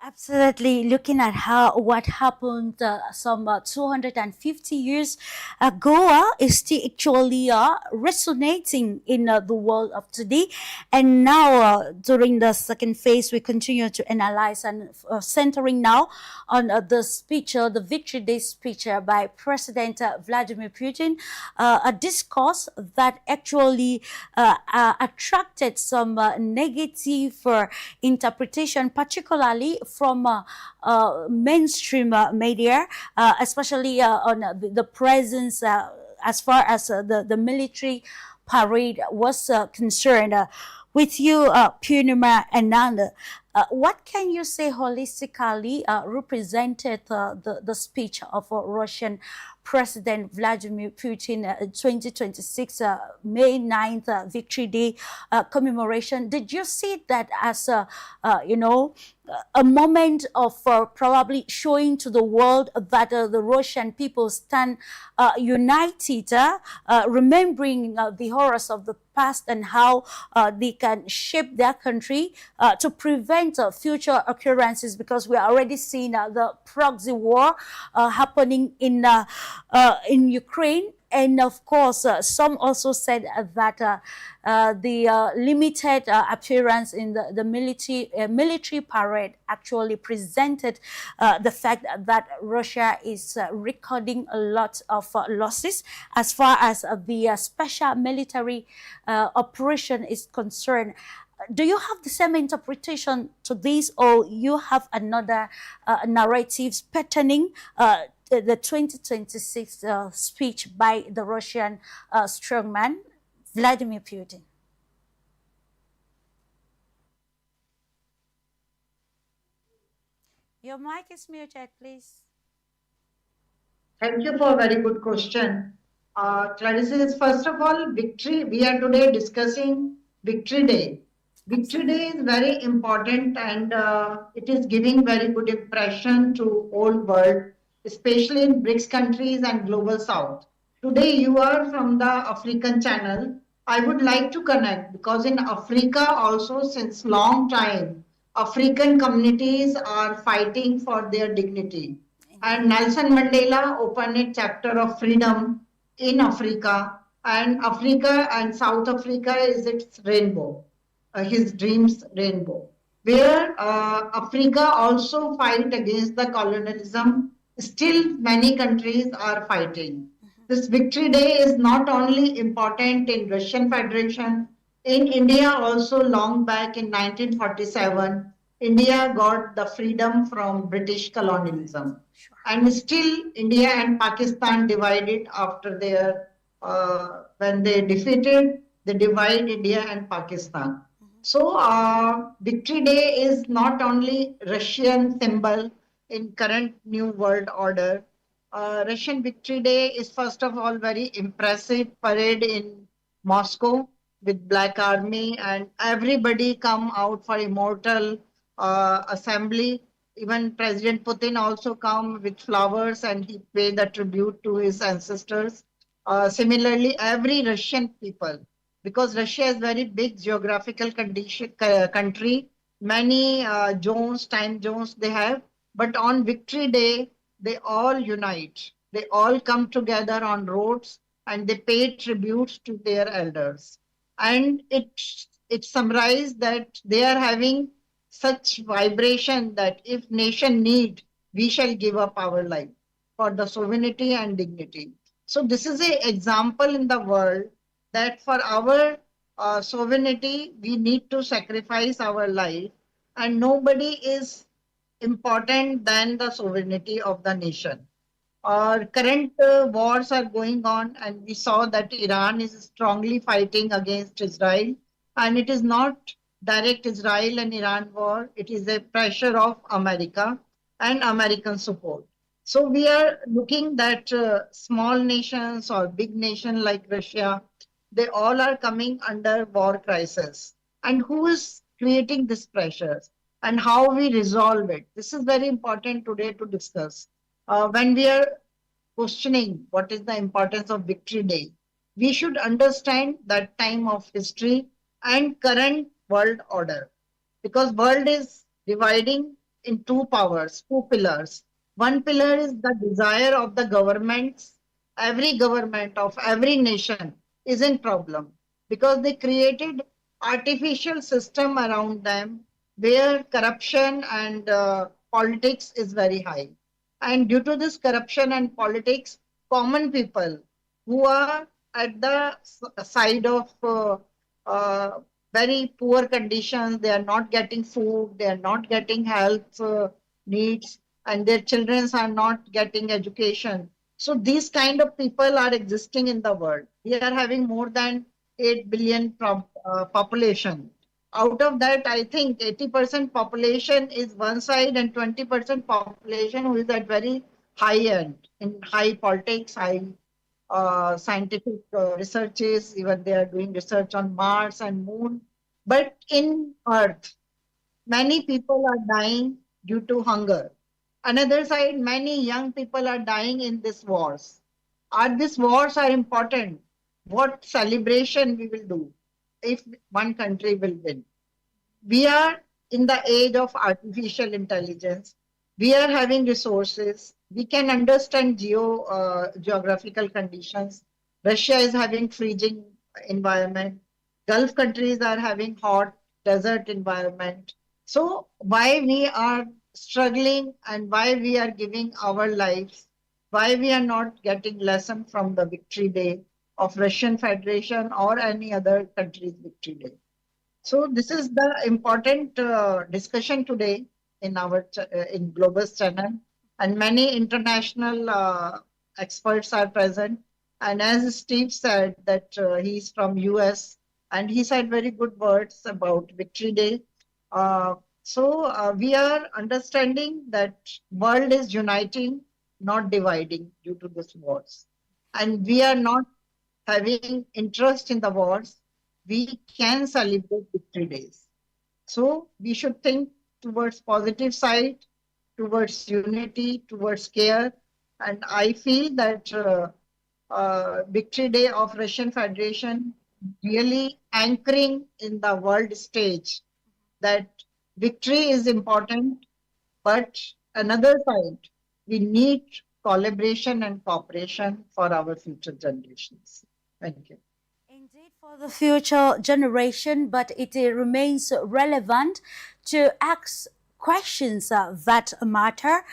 Absolutely, looking at what happened some 250 years ago is still actually resonating in the world of today. And now, during the second phase, we continue to analyze and centering now on the speech, the Victory Day speech by President Vladimir Putin, a discourse that actually attracted some negative interpretation, particularly from mainstream media, especially on the presence as far as the military parade was concerned. With you, Purnima Ananda, what can you say holistically represented the speech of Russian President Vladimir Putin 2026 May 9th Victory Day commemoration? Did you see that as a moment of probably showing to the world that the Russian people stand united, remembering the horrors of the past and how they can shape their country to prevent future occurrences, because we are already seeing the proxy war happening in Ukraine. And of course, some also said that the limited appearance in the military parade actually presented the fact that Russia is recording a lot of losses as far as the special military operation is concerned. Do you have the same interpretation to this, or you have another narrative patterning the 2026 speech by the Russian strongman Vladimir Putin? Your mic is muted, please. Thank you for a very good question. Clarissa, first of all, victory. We are today discussing Victory Day. Victory Day is very important, and it is giving very good impression to whole world, especially in BRICS countries and global south. Today you are from the African channel. I would like to connect, because in Africa also since long time, African communities are fighting for their dignity. And Nelson Mandela opened a chapter of freedom in Africa, and Africa and South Africa is its rainbow, his dreams rainbow, where Africa also fight against the colonialism. Still many countries are fighting. This Victory Day is not only important in Russian Federation, in India also. Long back in 1947, India got the freedom from British colonialism. And still India and Pakistan divided after their, when they defeated, they divide India and Pakistan. So Victory Day is not only Russian symbol in current new world order. Russian Victory Day is first of all very impressive parade in Moscow with Black Army, and everybody come out for immortal assembly. Even President Putin also come with flowers and he pay the tribute to his ancestors. Similarly, every Russian people because Russia is very big geographical country, many time zones they have, but on Victory Day, they all unite. They all come together on roads and they pay tribute to their elders. And it summarized that they are having such vibration that if nation need, we shall give up our life for the sovereignty and dignity. So this is an example in the world that for our sovereignty, we need to sacrifice our life, and nobody is important than the sovereignty of the nation. Our current wars are going on, and we saw that Iran is strongly fighting against Israel. And it is not direct Israel and Iran war, it is a pressure of America and American support. So we are looking that small nations or big nation like Russia, they all are coming under war crisis. And who is creating this pressure and how we resolve it? This is very important today to discuss. When we are questioning what is the importance of Victory Day, we should understand that time of history and current world order, because world is dividing in two powers, two pillars. One pillar is the desire of the governments. Every government of every nation is in problem because they created artificial system around them where corruption and politics is very high. And due to this corruption and politics, common people who are at the side of uh, very poor conditions, they are not getting food, they are not getting health needs, and their children are not getting education. So these kind of people are existing in the world. We are having more than 8 billion population. Out of that, I think 80% population is one side and 20% population who is at very high end, in high politics, high scientific researches. Even they are doing research on Mars and Moon. But in Earth, many people are dying due to hunger. Another side, many young people are dying in these wars. Are these wars are important? What celebration we will do if one country will win? We are in the age of artificial intelligence. We are having resources. We can understand geographical conditions. Russia is having freezing environment. Gulf countries are having hot desert environment. So why we are struggling and why we are giving our lives, why we are not getting lesson from the Victory Day of Russian Federation or any other country's Victory Day? So this is the important discussion today in our in Globus channel, and many international experts are present. And as Steve said, that he's from US, and he said very good words about Victory Day. We are understanding that world is uniting, not dividing due to this wars, and we are not having interest in the wars. We can celebrate Victory Days. So we should think towards positive side, towards unity, towards care. And I feel that Victory Day of Russian Federation really anchoring in the world stage that victory is important, but another side, we need collaboration and cooperation for our future generations. Thank you. Indeed, for the future generation, but it remains relevant to ask questions that matter,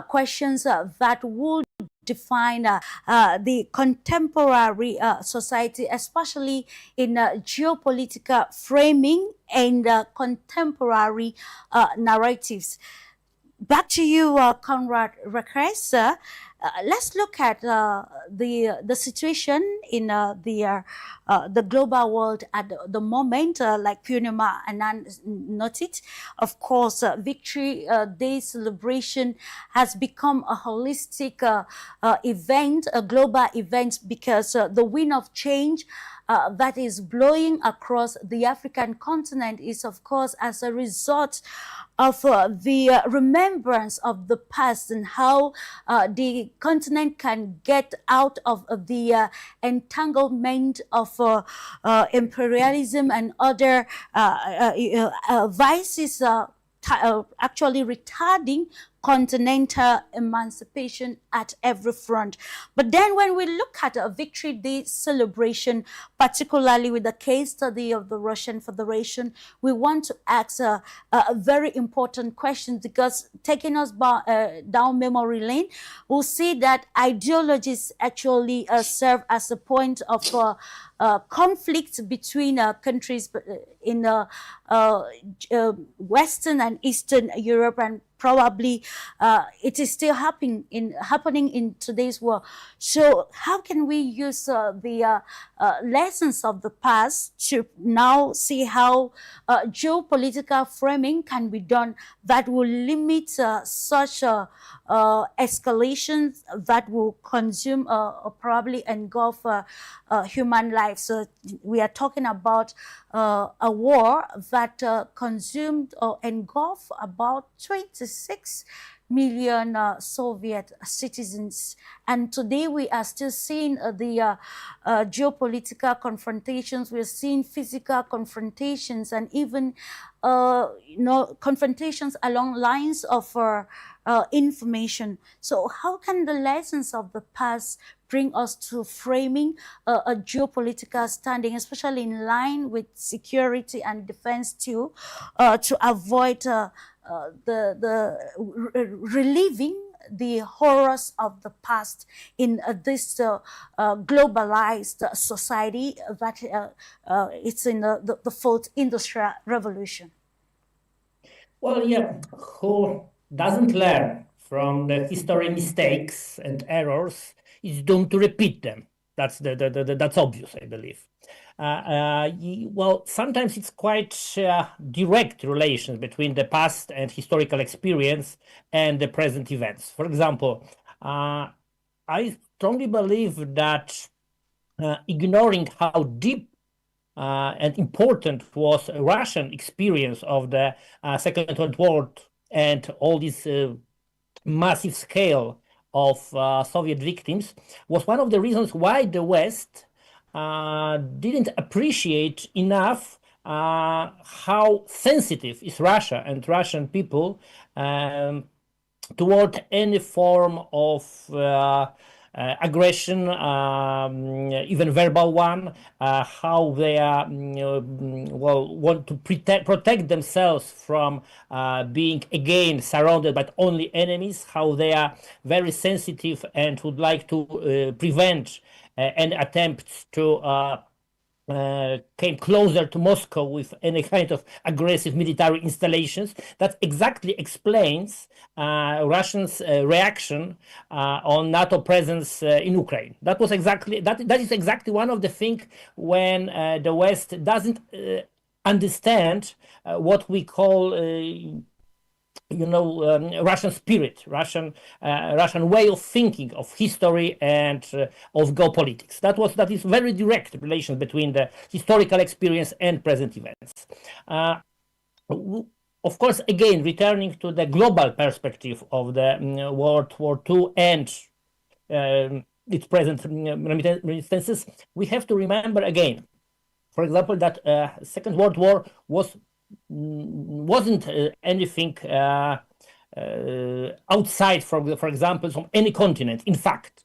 questions that would define the contemporary society, especially in geopolitical framing and contemporary narratives. Back to you, Conrad Request. Let's look at the situation in the global world at the moment, like Purnima Anand noted. Of course, Victory Day celebration has become a holistic event, a global event, because the wind of change that is blowing across the African continent is, of course, as a result of the remembrance of the past and how the continent can get out of the entanglement of imperialism and other vices actually retarding continental emancipation at every front. But then when we look at a Victory Day celebration, particularly with the case study of the Russian Federation, we want to ask a very important question, because taking us down memory lane, we'll see that ideologies actually serve as a point of conflict between countries in Western and Eastern Europe, and probably it is still happening in today's world. So how can we use the lessons of the past to now see how geopolitical framing can be done that will limit such escalations that will consume or probably engulf human life? So we are talking about a war that consumed or engulfed about 26 million Soviet citizens. And today we are still seeing the geopolitical confrontations. We're seeing physical confrontations and even confrontations along lines of information. So how can the lessons of the past bring us to framing a geopolitical standing, especially in line with security and defense too, to avoid reliving the horrors of the past in this globalized society that it's in the fourth industrial revolution? Well, yeah, who doesn't learn from the history mistakes and errors is doomed to repeat them. That's that's obvious, I believe. Well, sometimes it's quite direct relations between the past and historical experience and the present events. For example, I strongly believe that ignoring how deep and important was Russian experience of the Second World War and all this massive scale of Soviet victims was one of the reasons why the West didn't appreciate enough how sensitive is Russia and Russian people toward any form of aggression, even verbal one, how they want to protect themselves from being again surrounded by only enemies, how they are very sensitive and would like to prevent any attempts to came closer to Moscow with any kind of aggressive military installations. That exactly explains Russians' reaction on NATO presence in Ukraine. That was exactly that is exactly one of the things when the West doesn't understand what we call Russian spirit, Russian way of thinking of history and of geopolitics. That is very direct relation between the historical experience and present events. Of course, again, returning to the global perspective of the World War II and its present reminiscences, we have to remember again, for example, that Second World War wasn't anything outside, for example, from any continent. In fact,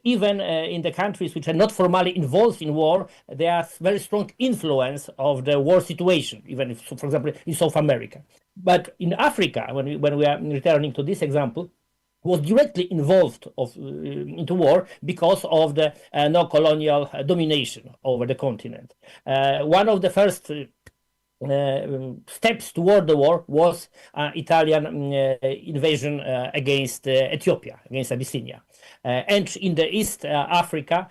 even in the countries which are not formally involved in war, there are very strong influence of the war situation, even if, for example, in South America. But in Africa, when we are returning to this example, was directly involved into war because of the no-colonial domination over the continent. One of the first steps toward the war was Italian invasion against Ethiopia, against Abyssinia. And in the East Africa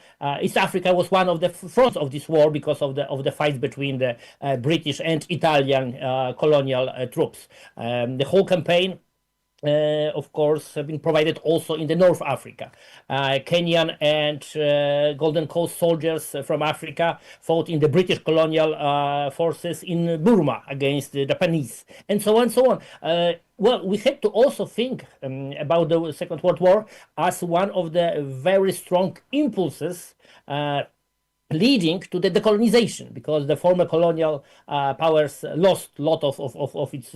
was one of the fronts of this war because of the fight between the British and Italian colonial troops. The whole campaign of course, have been provided also in the North Africa. Kenyan and Golden Coast soldiers from Africa fought in the British colonial forces in Burma against the Japanese, and so on and so on. Well, we had to also think about the Second World War as one of the very strong impulses leading to the decolonization, because the former colonial powers lost a lot of its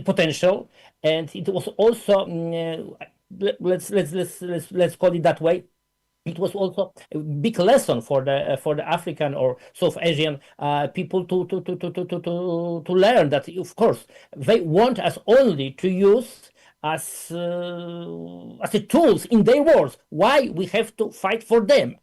potential, and it was also let's call it that way. It was also a big lesson for the African or South Asian people to learn that, of course, they want us only to use as a tools in their wars. Why we have to fight for them?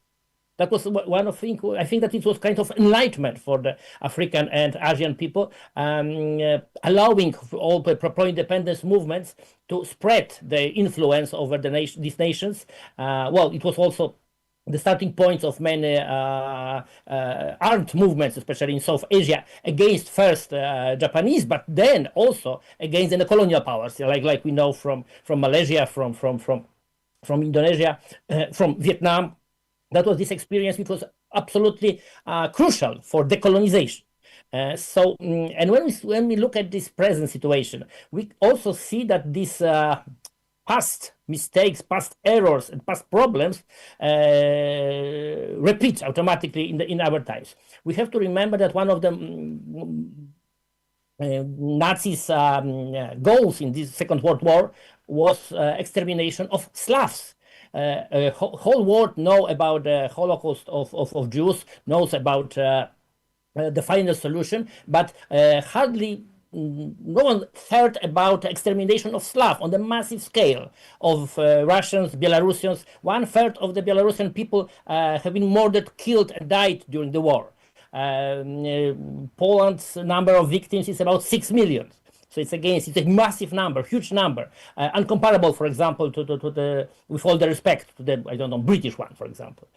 That was one of things. I think that it was kind of enlightenment for the African and Asian people, allowing all the pro-independence movements to spread their influence over these nations. Well, it was also the starting points of many armed movements, especially in South Asia, against first Japanese, but then also against the colonial powers, like we know from Malaysia, from Indonesia, from Vietnam. That was this experience which was absolutely crucial for decolonization. And when we look at this present situation, we also see that these past mistakes, past errors, and past problems repeat automatically in our times. We have to remember that one of the Nazis' goals in this Second World War was extermination of Slavs. Whole world know about the Holocaust of Jews, knows about the final solution, but hardly no one heard about extermination of Slav on the massive scale of Russians, Belarusians. 1/3 of the Belarusian people have been murdered, killed, and died during the war. Poland's number of victims is about 6 million. So it's a massive number, huge number, uncomparable, for example, to the, with all the respect to the, British one, for example.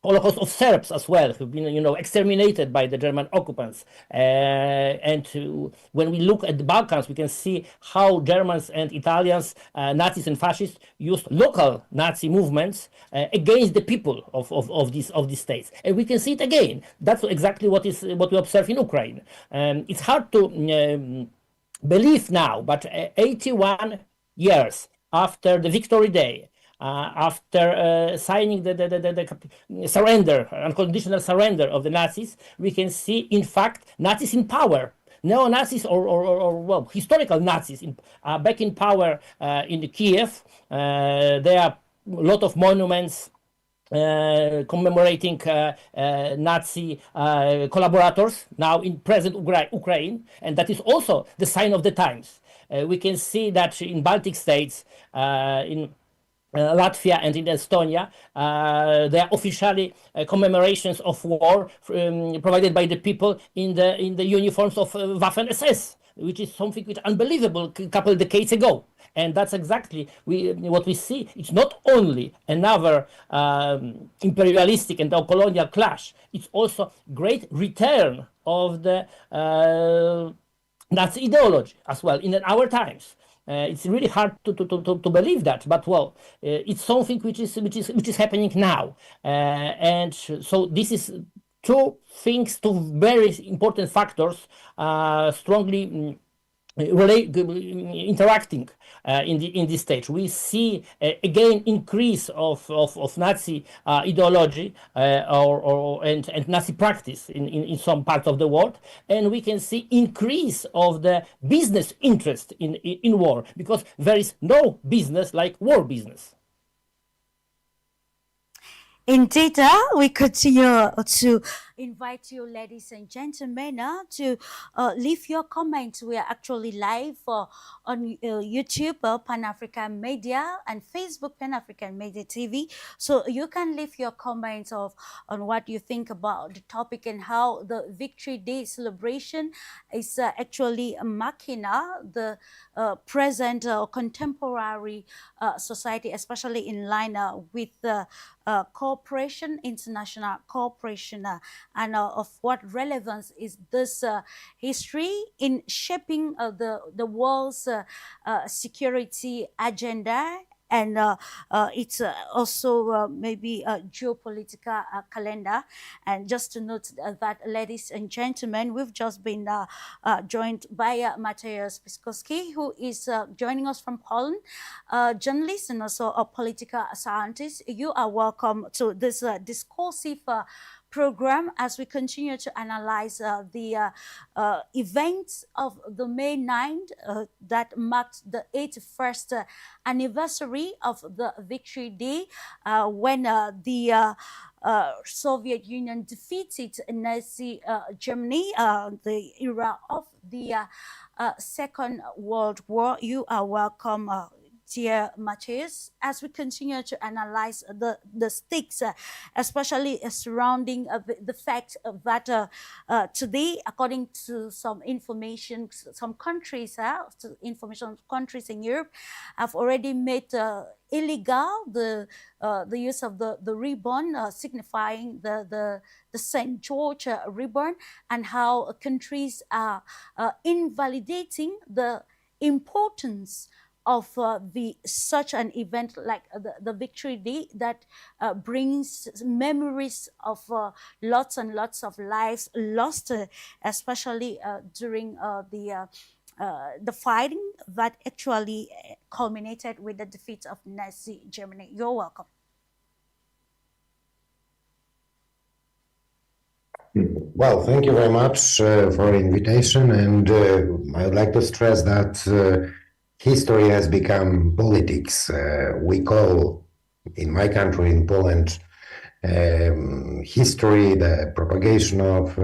Holocaust of Serbs as well, who've been, exterminated by the German occupants. And when we look at the Balkans, we can see how Germans and Italians, Nazis and fascists, used local Nazi movements against the people of these states. And we can see it again. That's exactly what we observe in Ukraine. It's hard to believe now, but 81 years after the Victory Day, after signing the surrender, unconditional surrender of the Nazis, we can see, in fact, Nazis in power. Neo-Nazis or historical Nazis back in power in Kiev. There are a lot of monuments commemorating Nazi collaborators now in present Ukraine, and that is also the sign of the times. We can see that in Baltic states, in Latvia and in Estonia, there are officially commemorations of war provided by the people in the uniforms of Waffen SS, which is something which unbelievable a couple of decades ago. And that's exactly what we see. It's not only another imperialistic and colonial clash, it's also great return of the Nazi ideology as well in our times. It's really hard to believe that, but well, it's something which is happening now, and so this is two very important factors strongly interacting in this stage. We see again increase of Nazi ideology and Nazi practice in some parts of the world, and we can see increase of the business interest in war, because there is no business like war business. Indeed, we continue to invite you, ladies and gentlemen, to leave your comments. We are actually live on YouTube, Pan-African Media, and Facebook, Pan-African Media TV. So you can leave your comments on what you think about the topic and how the Victory Day celebration is actually marking the present contemporary society, especially in line with the core cooperation, international cooperation, and of what relevance is this history in shaping the world's security agenda, and it's also maybe a geopolitical calendar. And just to note that, ladies and gentlemen, we've just been joined by Mateusz Piskowski, who is joining us from Poland, journalist and also a political scientist. You are welcome to this discursive program as we continue to analyze the events of the May 9th that marked the 81st anniversary of the Victory Day, when the Soviet Union defeated Nazi Germany, the era of the Second World War. You are welcome, dear Mateusz, as we continue to analyze the stakes, especially surrounding the fact that today, according to some information, some countries, information countries in Europe have already made illegal the use of the ribbon, signifying the St. George ribbon, and how countries are invalidating the importance of such an event like the Victory Day that brings memories of lots and lots of lives lost, especially during the fighting that actually culminated with the defeat of Nazi Germany. You're welcome. Well, thank you very much for the invitation, and I would like to stress that history has become politics. We call, in my country, in Poland, history, the propagation of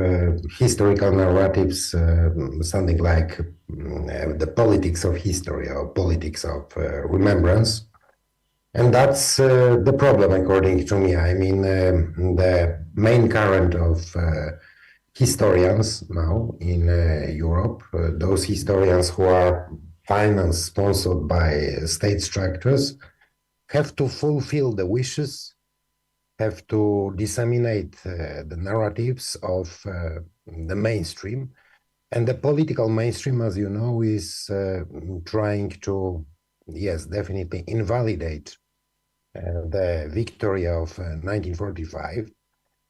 historical narratives, something like the politics of history or politics of remembrance. And that's the problem, according to me. I mean, the main current of historians now in Europe, those historians who are financed, sponsored by state structures, have to fulfill the wishes, have to disseminate the narratives of the mainstream. And the political mainstream, as you know, is trying to, yes, definitely invalidate the victory of 1945,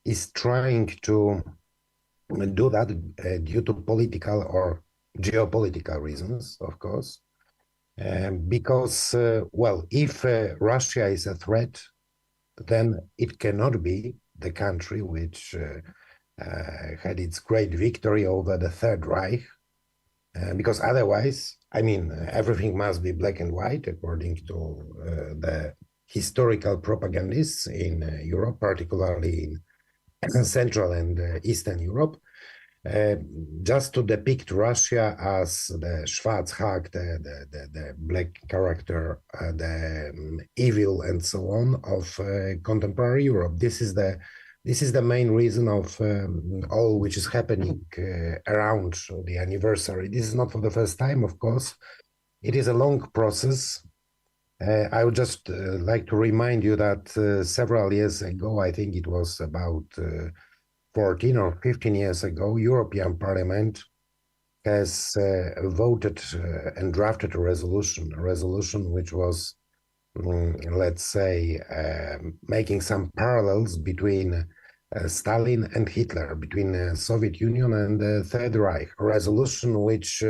is trying to do that due to political or geopolitical reasons, of course, because, well, if Russia is a threat, then it cannot be the country which had its great victory over the Third Reich, because otherwise, I mean, everything must be black and white according to the historical propagandists in Europe, particularly in Central and Eastern Europe, just to depict Russia as the Schwarzhag, the black character, the evil and so on of contemporary Europe. This is the main reason of all which is happening around the anniversary. This is not for the first time, of course. It is a long process. I would just like to remind you that several years ago, I think it was about 14 or 15 years ago, European Parliament has voted and drafted a resolution which was, let's say, making some parallels between Stalin and Hitler, between Soviet Union and the Third Reich, a resolution which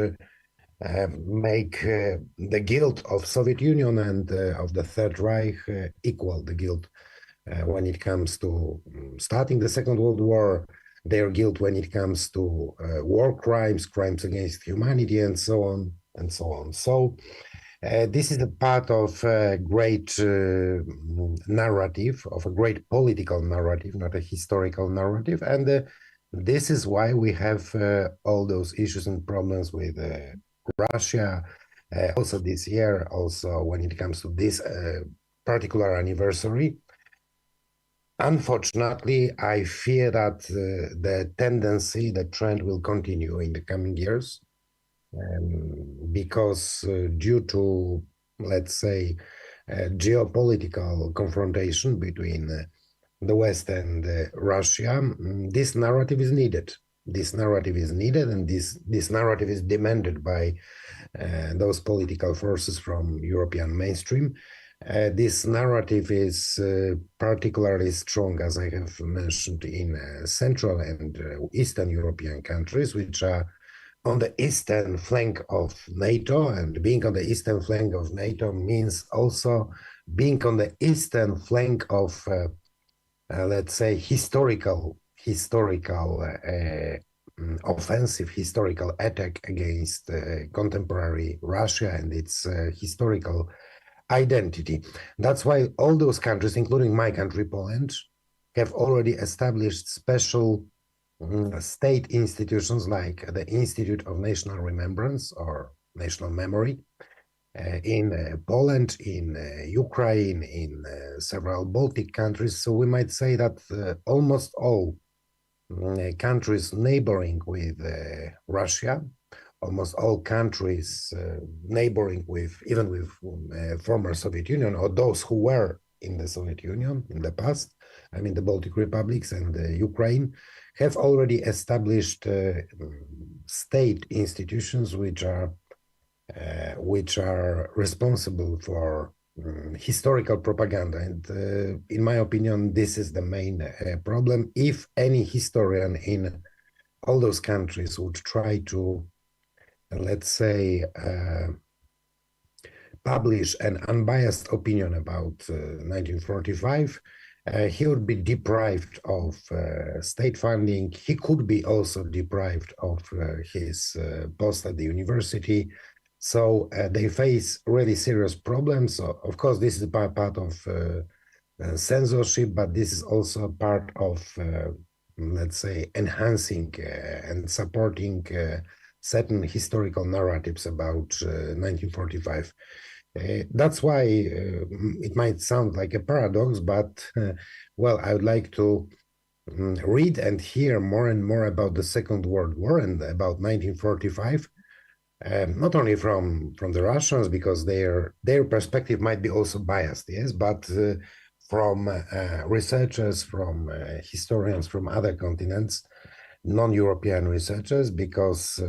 make the guilt of Soviet Union and of the Third Reich equal the guilt when it comes to starting the Second World War, their guilt when it comes to war crimes, crimes against humanity, and so on and so on. So this is a part of a great narrative, of a great political narrative, not a historical narrative, and this is why we have all those issues and problems with Russia, also this year, also when it comes to this particular anniversary. Unfortunately, I fear that the tendency, the trend will continue in the coming years, because due to, let's say, geopolitical confrontation between the West and Russia, this narrative is needed. This narrative is needed, and this narrative is demanded by those political forces from European mainstream. This narrative is particularly strong, as I have mentioned, in Central and Eastern European countries, which are on the eastern flank of NATO, and being on the eastern flank of NATO means also being on the eastern flank of, let's say, historical offensive, historical attack against contemporary Russia and its historical identity. That's why all those countries, including my country, Poland, have already established special state institutions like the Institute of National Remembrance or National Memory in Poland, in Ukraine, in several Baltic countries. So we might say that almost all countries neighboring with Russia, almost all countries neighboring with, even with former Soviet Union, or those who were in the Soviet Union in the past, I mean the Baltic republics and Ukraine, have already established state institutions which are responsible for historical propaganda. And in my opinion, this is the main problem. If any historian in all those countries would try to, let's say, publish an unbiased opinion about 1945, he would be deprived of state funding. He could be also deprived of his post at the university. So they face really serious problems. So, of course, this is part of censorship, but this is also part of, let's say, enhancing and supporting certain historical narratives about 1945. That's why it might sound like a paradox, but well, I would like to read and hear more and more about the Second World War and about 1945. Not only from the Russians, because their perspective might be also biased, yes, but from researchers, from historians from other continents, non-European researchers, because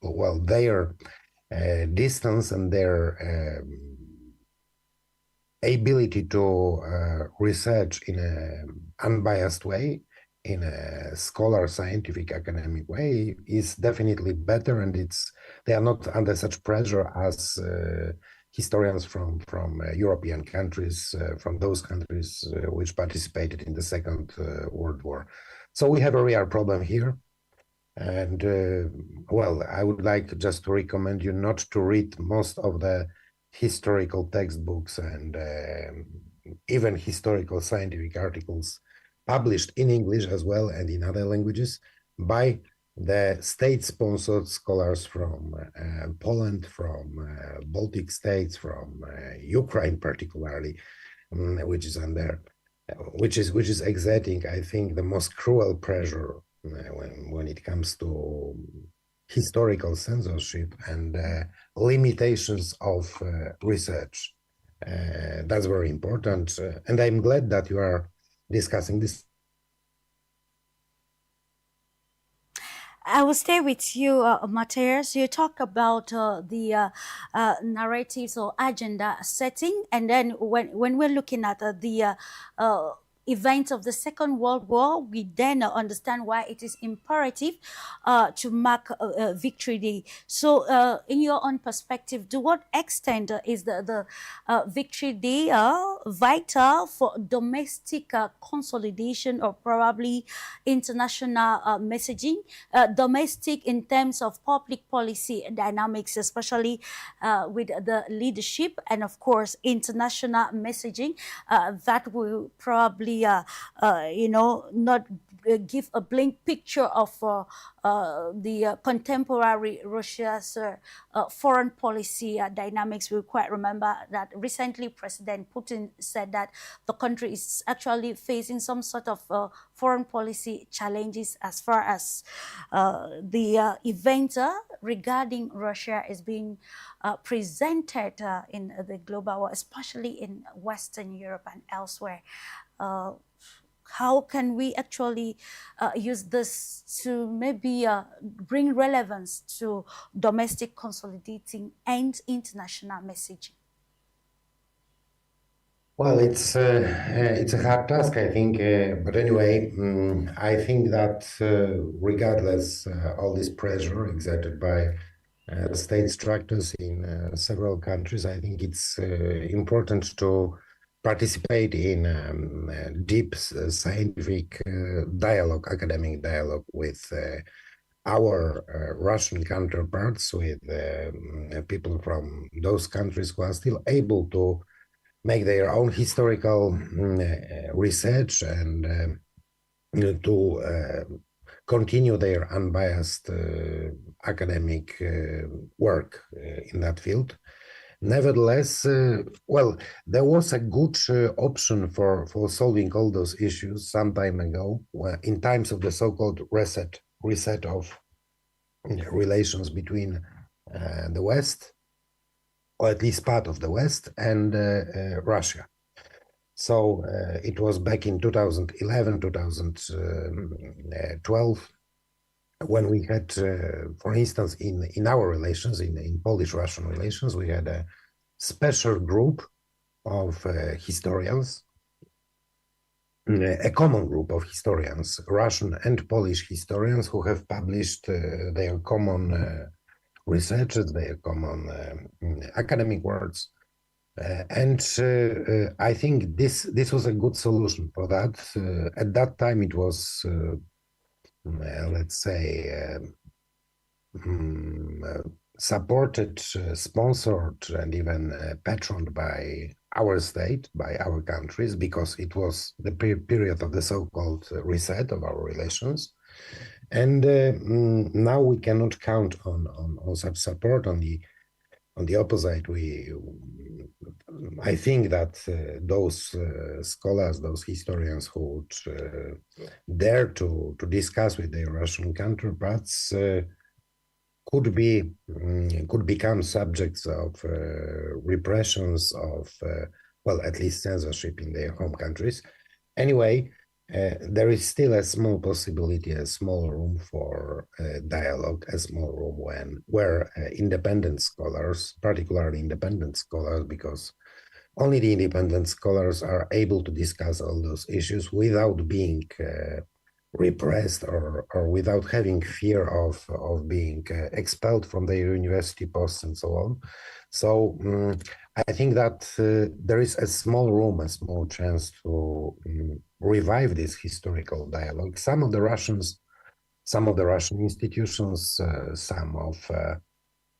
well, their distance and their ability to research in an unbiased way, in a scholar, scientific, academic way, is definitely better, and they are not under such pressure as historians from European countries, from those countries which participated in the Second World War. So we have a real problem here. And well, I would like just to recommend you not to read most of the historical textbooks and even historical scientific articles published in English as well and in other languages by the state-sponsored scholars from Poland, from Baltic states, from Ukraine particularly, which is exerting, I think, the most cruel pressure when it comes to historical censorship and limitations of research. That's very important, and I'm glad that you are discussing this. I will stay with you, Matthias. You talk about the narratives or agenda setting, and then when we're looking at the events of the Second World War, we then understand why it is imperative to mark Victory Day. So, in your own perspective, to what extent is the Victory Day vital for domestic consolidation or probably international messaging? Domestic in terms of public policy dynamics, especially with the leadership, and of course international messaging that will probably not give a blink picture of the contemporary Russia's foreign policy dynamics. We quite remember that recently President Putin said that the country is actually facing some sort of foreign policy challenges as far as the event regarding Russia is being presented in the global world, especially in Western Europe and elsewhere. How can we actually use this to maybe bring relevance to domestic consolidating and international messaging? Well, it's a hard task, I think. But anyway, I think that regardless all this pressure exerted by state structures in several countries, I think it's important to participate in deep scientific dialogue, academic dialogue with our Russian counterparts, with people from those countries who are still able to make their own historical research and to continue their unbiased academic work in that field. Nevertheless, well, there was a good option for solving all those issues some time ago, in times of the so-called reset of relations between the West, or at least part of the West, and Russia. So it was back in 2011, 2012, when we had, for instance, in our relations, in Polish-Russian relations, we had a special group of historians, a common group of historians, Russian and Polish historians, who have published their common researches, their common academic works. And I think this was a good solution for that. At that time, it was, let's say, supported, sponsored, and even patroned by our state, by our countries, because it was the period of the so-called reset of our relations. And now we cannot count on such support. On the opposite, I think that those scholars, those historians who would dare to discuss with their Russian counterparts could become subjects of repressions, of well, at least censorship in their home countries. Anyway, there is still a small possibility, a small room for dialogue, a small room where independent scholars, particularly independent scholars, because only the independent scholars are able to discuss all those issues without being repressed or without having fear of being expelled from their university posts and so on. So I think that there is a small room, a small chance to revive this historical dialogue. Some of the Russian institutions, some of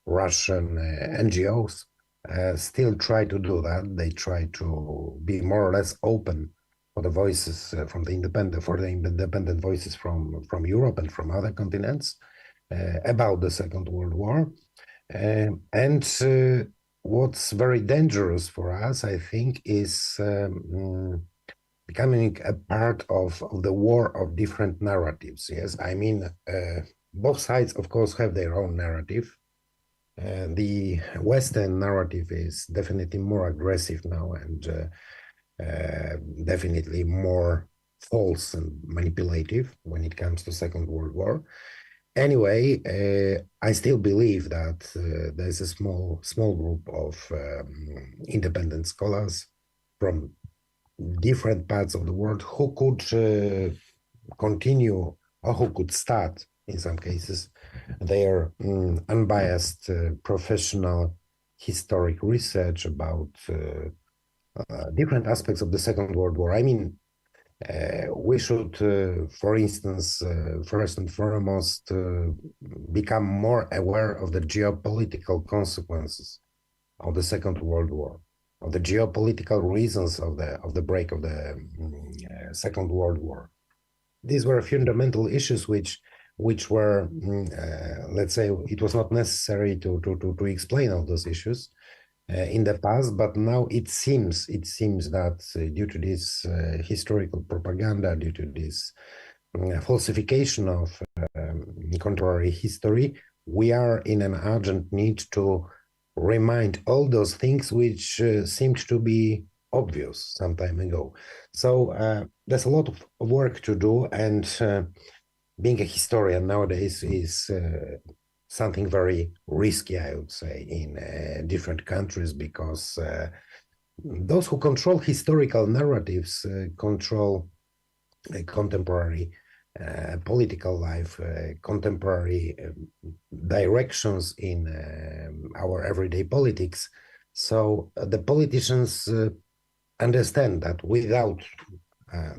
Russian NGOs still try to do that. They try to be more or less open for the voices from the independent voices from Europe and from other continents about the Second World War. And what's very dangerous for us, I think, is becoming a part of the war of different narratives. Yes, I mean, both sides, of course, have their own narrative. The Western narrative is definitely more aggressive now and definitely more false and manipulative when it comes to Second World War. Anyway, I still believe that there's a small group of independent scholars from different parts of the world who could continue, or who could start, in some cases, their unbiased professional historic research about different aspects of the Second World War. I mean, we should, for instance, first and foremost, become more aware of the geopolitical consequences of the Second World War, of the geopolitical reasons of the break of the Second World War. these were fundamental issues which were, let's say, it was not necessary to explain all those issues in the past, but now it seems that due to this historical propaganda, due to this falsification of contemporary history, we are in an urgent need to remind all those things which seemed to be obvious some time ago. So there's a lot of work to do, and being a historian nowadays is something very risky, I would say, in different countries, because those who control historical narratives control contemporary political life, contemporary directions in our everyday politics. So the politicians understand that without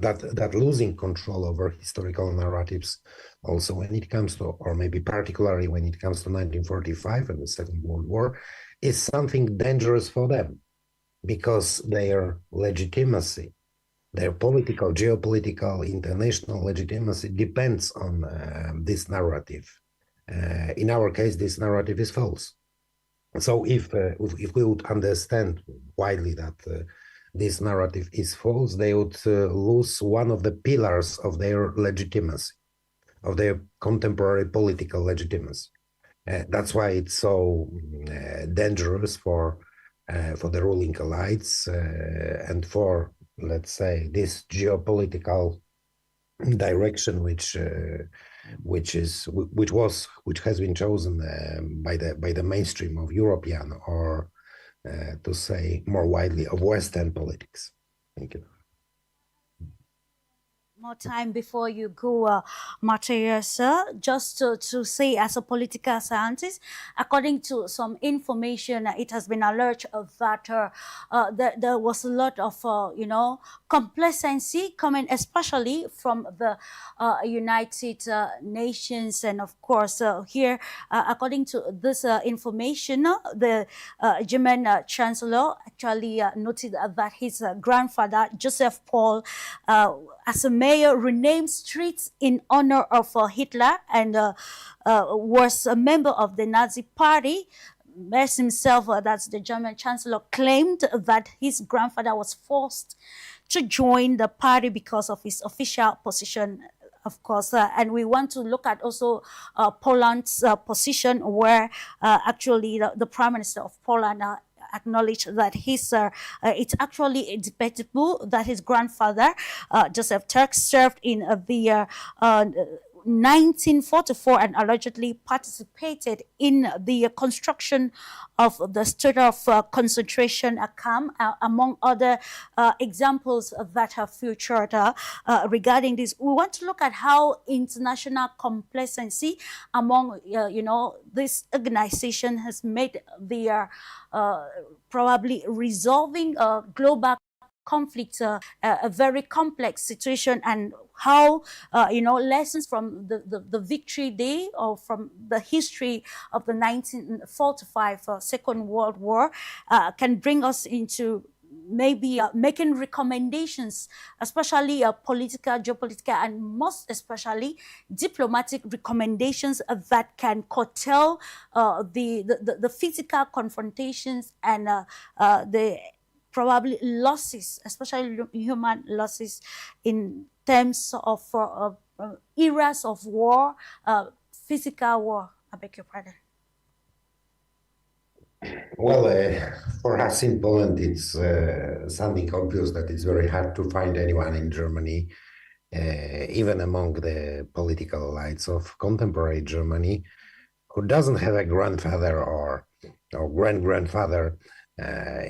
that losing control over historical narratives, also when it comes to, or maybe particularly when it comes to 1945 and the Second World War, is something dangerous for them, because their legitimacy, their political, geopolitical, international legitimacy depends on this narrative. In our case, this narrative is false. So if we would understand widely that this narrative is false, they would lose one of the pillars of their legitimacy, of their contemporary political legitimacy. That's why it's so dangerous for the ruling elites and for, let's say, this geopolitical direction which has been chosen by the mainstream of European, or to say more widely, of Western politics. Thank you. More time before you go, Matthias, sir, just to say, as a political scientist, according to some information, it has been alleged that there was a lot of, complacency coming, especially from the United Nations. And of course, here, according to this information, the German Chancellor actually noted that his grandfather, Joseph Paul, as a mayor, renamed streets in honor of Hitler, and was a member of the Nazi Party. Merz himself, that's the German Chancellor, claimed that his grandfather was forced to join the party because of his official position, of course. And we want to look at also Poland's position, where actually the Prime Minister of Poland acknowledged that it's actually debatable that his grandfather, Joseph Turk, served in the 1944 and allegedly participated in the construction of the Stutthof concentration camp, among other examples that have featured regarding this. We want to look at how international complacency among, this organization has made the probably resolving global conflict a very complex situation, and how lessons from the victory day, or from the history of the 1945 Second World War can bring us into maybe making recommendations, especially political, geopolitical, and most especially diplomatic recommendations that can curtail the physical confrontations and the probably losses, especially human losses, in terms of eras of war, physical war. I beg your pardon. Well, for us in Poland, it's something obvious that it's very hard to find anyone in Germany, even among the political elites of contemporary Germany, who doesn't have a grandfather or grand-grandfather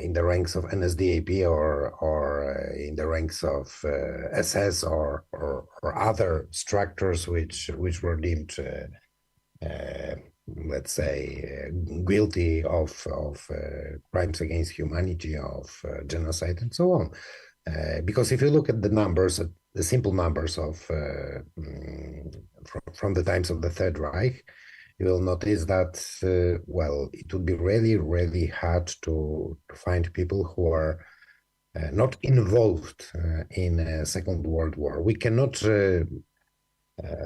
in the ranks of NSDAP or in the ranks of SS or other structures which were deemed, let's say, guilty of crimes against humanity, of genocide, and so on. Because if you look at the numbers, the simple numbers of from the times of the Third Reich, you will notice that, well, it would be really, really hard to find people who are not involved in Second World War. We cannot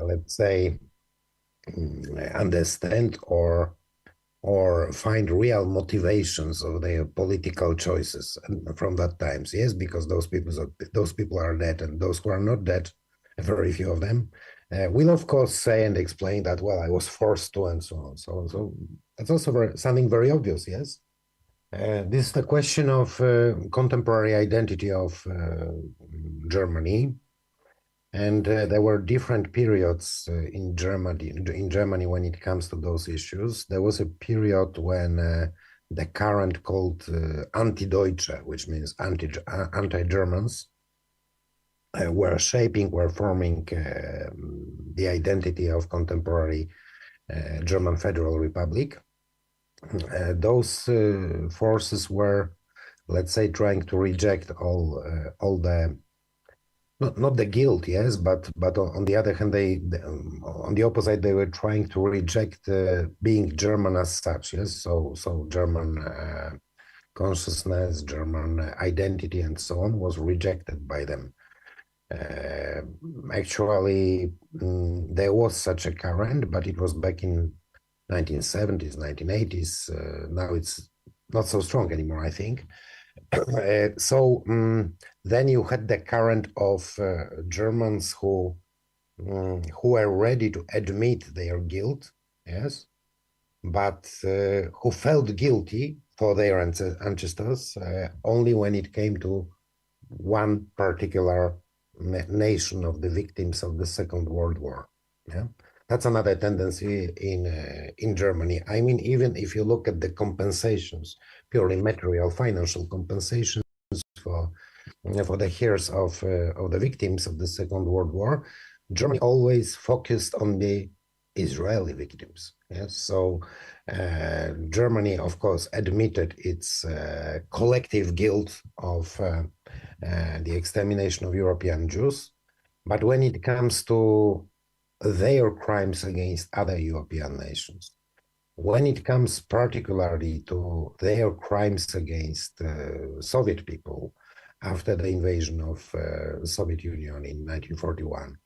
let's say, understand or find real motivations of their political choices from that times. Yes, because those people are dead, and those who are not dead, very few of them, will of course say and explain that, well, I was forced to, and so on. So that's also something very obvious. Yes, this is the question of contemporary identity of Germany. And there were different periods in Germany when it comes to those issues. There was a period when the current called Anti-Deutsche, which means anti-Germans, were forming the identity of contemporary German Federal Republic. Those forces were, let's say, trying to reject all the not the guilt, yes, but on the other hand, on the opposite, they were trying to reject being German as such, yes. So German consciousness, German identity, and so on was rejected by them. Actually, there was such a current, but it was back in 1970s, 1980s. Now it's not so strong anymore, I think. Then you had the current of Germans who were ready to admit their guilt, yes, but who felt guilty for their ancestors only when it came to one particular nation of the victims of the Second World War. Yeah, that's another tendency in Germany. I mean, even if you look at the compensations, purely material, financial compensations for the heirs of the victims of the Second World War, Germany always focused on the Israeli victims. Yes, so Germany, of course, admitted its collective guilt of the extermination of European Jews, but when it comes to their crimes against other European nations, when it comes particularly to their crimes against Soviet people after the invasion of Soviet Union in 1941,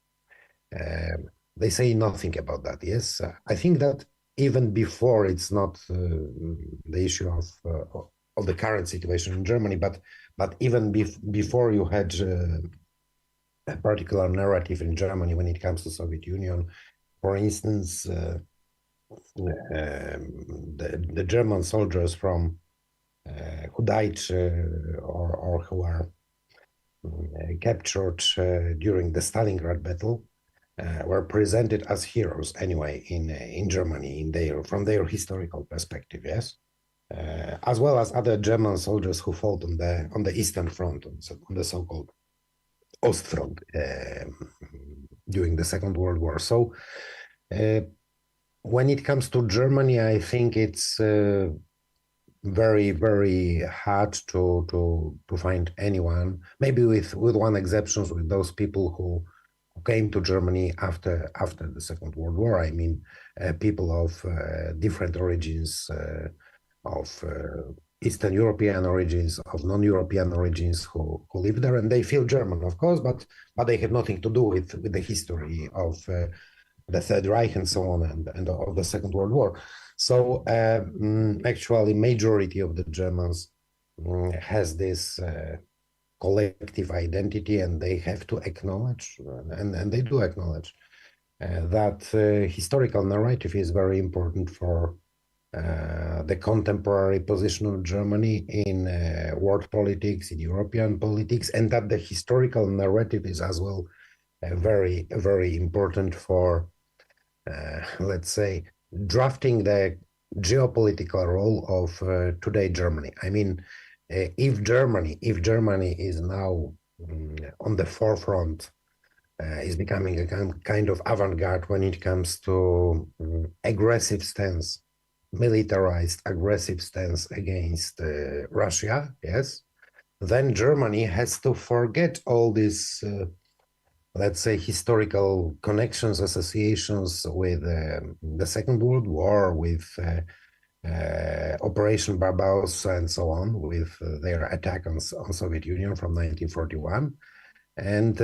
they say nothing about that. Yes, I think that even before, it's not the issue of the current situation in Germany, but even before you had a particular narrative in Germany when it comes to Soviet Union, for instance. The German soldiers from who died or who were captured during the Stalingrad battle were presented as heroes anyway in Germany from their historical perspective, yes, as well as other German soldiers who fought on the Eastern Front, on the so-called Ostfront during the Second World War. So. When it comes to Germany, I think it's very, very hard to find anyone, maybe with one exception, with those people who came to Germany after the Second World War. I mean, people of different origins, of Eastern European origins, of non-European origins who live there, and they feel German, of course, but they have nothing to do with the history of the Third Reich and so on, and of the Second World War. So actually, majority of the Germans has this collective identity, and they have to acknowledge, and they do acknowledge, that historical narrative is very important for the contemporary position of Germany in world politics, in European politics, and that the historical narrative is as well very, very important for let's say, drafting the geopolitical role of today Germany. I mean, if Germany is now on the forefront, is becoming a kind of avant-garde when it comes to aggressive stance, militarized aggressive stance against Russia, yes, then Germany has to forget all this let's say, historical connections, associations with the Second World War, with Operation Barbarossa, and so on, with their attack on Soviet Union from 1941. And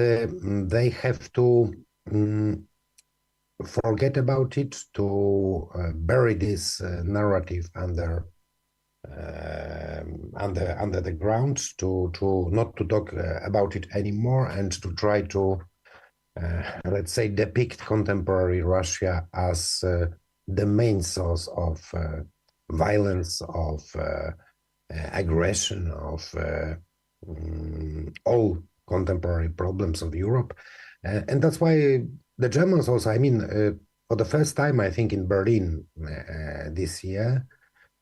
they have to forget about it, to bury this narrative under the ground, to not to talk about it anymore, and to try to let's say depict contemporary Russia as the main source of violence, of aggression, of all contemporary problems of Europe. And that's why the Germans also, I mean, for the first time, I think, in Berlin this year,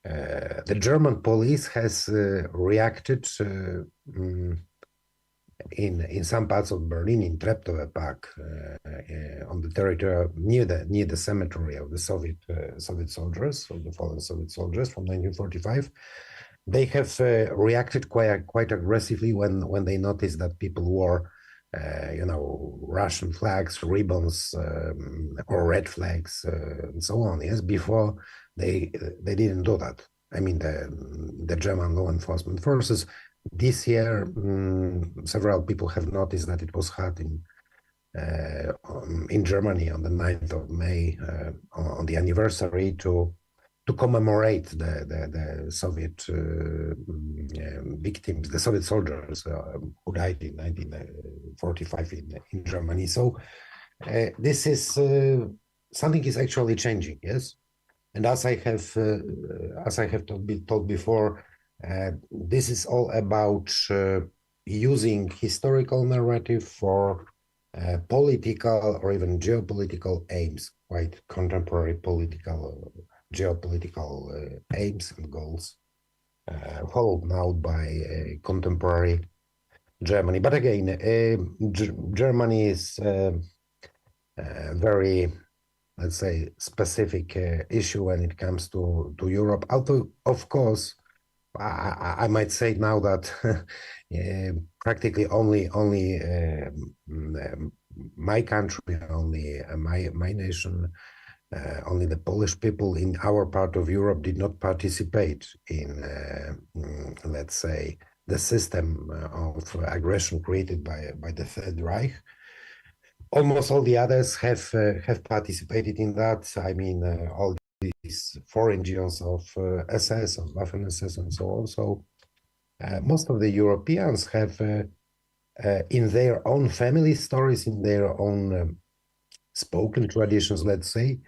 the German police has reacted in some parts of Berlin, in Treptower Park, on the territory near the cemetery of the Soviet soldiers, of the fallen Soviet soldiers from 1945. They have reacted quite aggressively when they noticed that people wore, Russian flags, ribbons, or red flags, and so on. Yes, before they didn't do that. I mean, the German law enforcement forces. This year, several people have noticed that it was hard in Germany on the 9th of May, on the anniversary to commemorate the Soviet victims, the Soviet soldiers who died in 1945 in Germany. So this is something is actually changing, yes. And as I have told before, this is all about using historical narrative for political or even geopolitical aims, quite contemporary political, geopolitical aims and goals, followed now by contemporary Germany. But again, Germany is a very, let's say, specific issue when it comes to Europe. Although, of course, I might say now that practically only my country, only my nation, only the Polish people in our part of Europe did not participate in, let's say, the system of aggression created by the Third Reich. Almost all the others have participated in that. I mean, all these foreign regions of SS, of Waffen-SS, and so on. So most of the Europeans have, in their own family stories, in their own spoken traditions, let's say,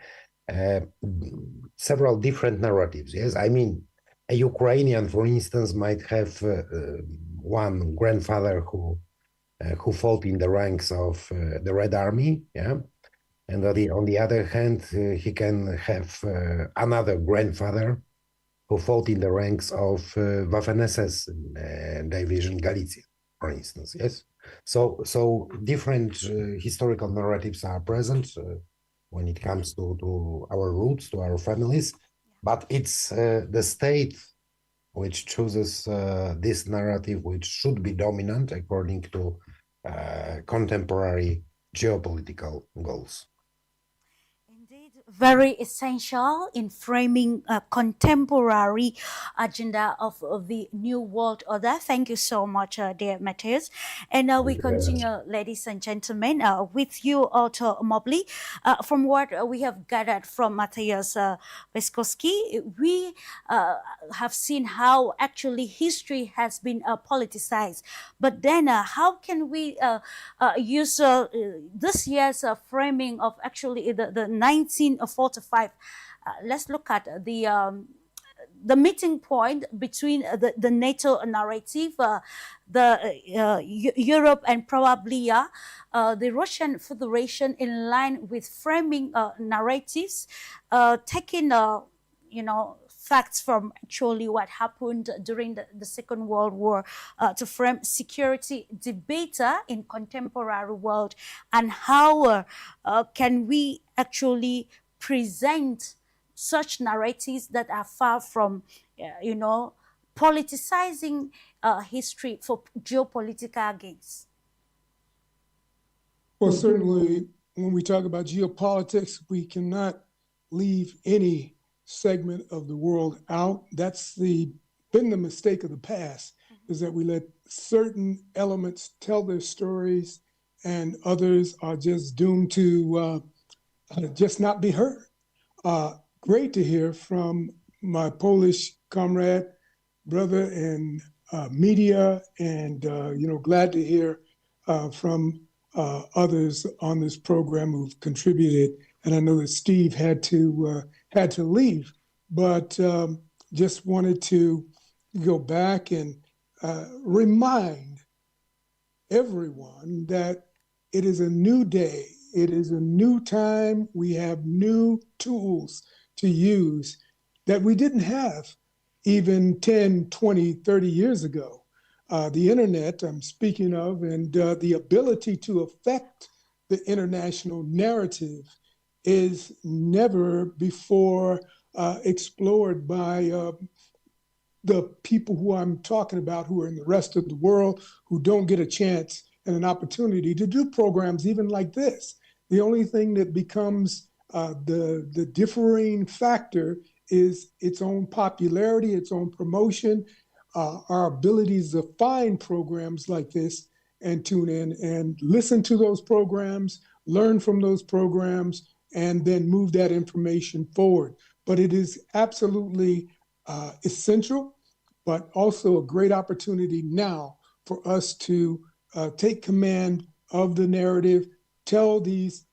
several different narratives. Yes, I mean, a Ukrainian, for instance, might have one grandfather who fought in the ranks of the Red Army, yeah. And on the other hand, he can have another grandfather who fought in the ranks of Waffen-SS Division Galicia, for instance. Yes, so different historical narratives are present when it comes to our roots, to our families, but it's the state which chooses this narrative, which should be dominant according to contemporary geopolitical goals. Very essential in framing a contemporary agenda of the new world order. Thank you so much, dear Matthias. And we continue, ladies and gentlemen, with you, Otto Mobley. From what we have gathered from Matthias Wyszkowski, we have seen how actually history has been politicized. But then how can we use this year's framing of actually the 1945? Let's look at the meeting point between the NATO narrative, Europe, and probably the Russian Federation, in line with framing narratives, taking facts from actually what happened during the Second World War to frame security debate in contemporary world, and how can we actually present such narratives that are far from, politicizing history for geopolitical gains. Well, certainly when we talk about geopolitics, we cannot leave any segment of the world out. That's been the mistake of the past, is that we let certain elements tell their stories and others are just doomed to just not be heard. Great to hear from my Polish comrade, brother in media, and glad to hear from others on this program who've contributed. And I know that Steve had to leave, but just wanted to go back and remind everyone that it is a new day. It is a new time. We have new tools to use that we didn't have even 10, 20, 30 years ago. The internet I'm speaking of, and the ability to affect the international narrative is never before explored by the people who I'm talking about, who are in the rest of the world, who don't get a chance and an opportunity to do programs even like this. The only thing that becomes the differing factor is its own popularity, its own promotion, our abilities to find programs like this and tune in and listen to those programs, learn from those programs, and then move that information forward. But it is absolutely essential, but also a great opportunity now for us to take command of the narrative, tell these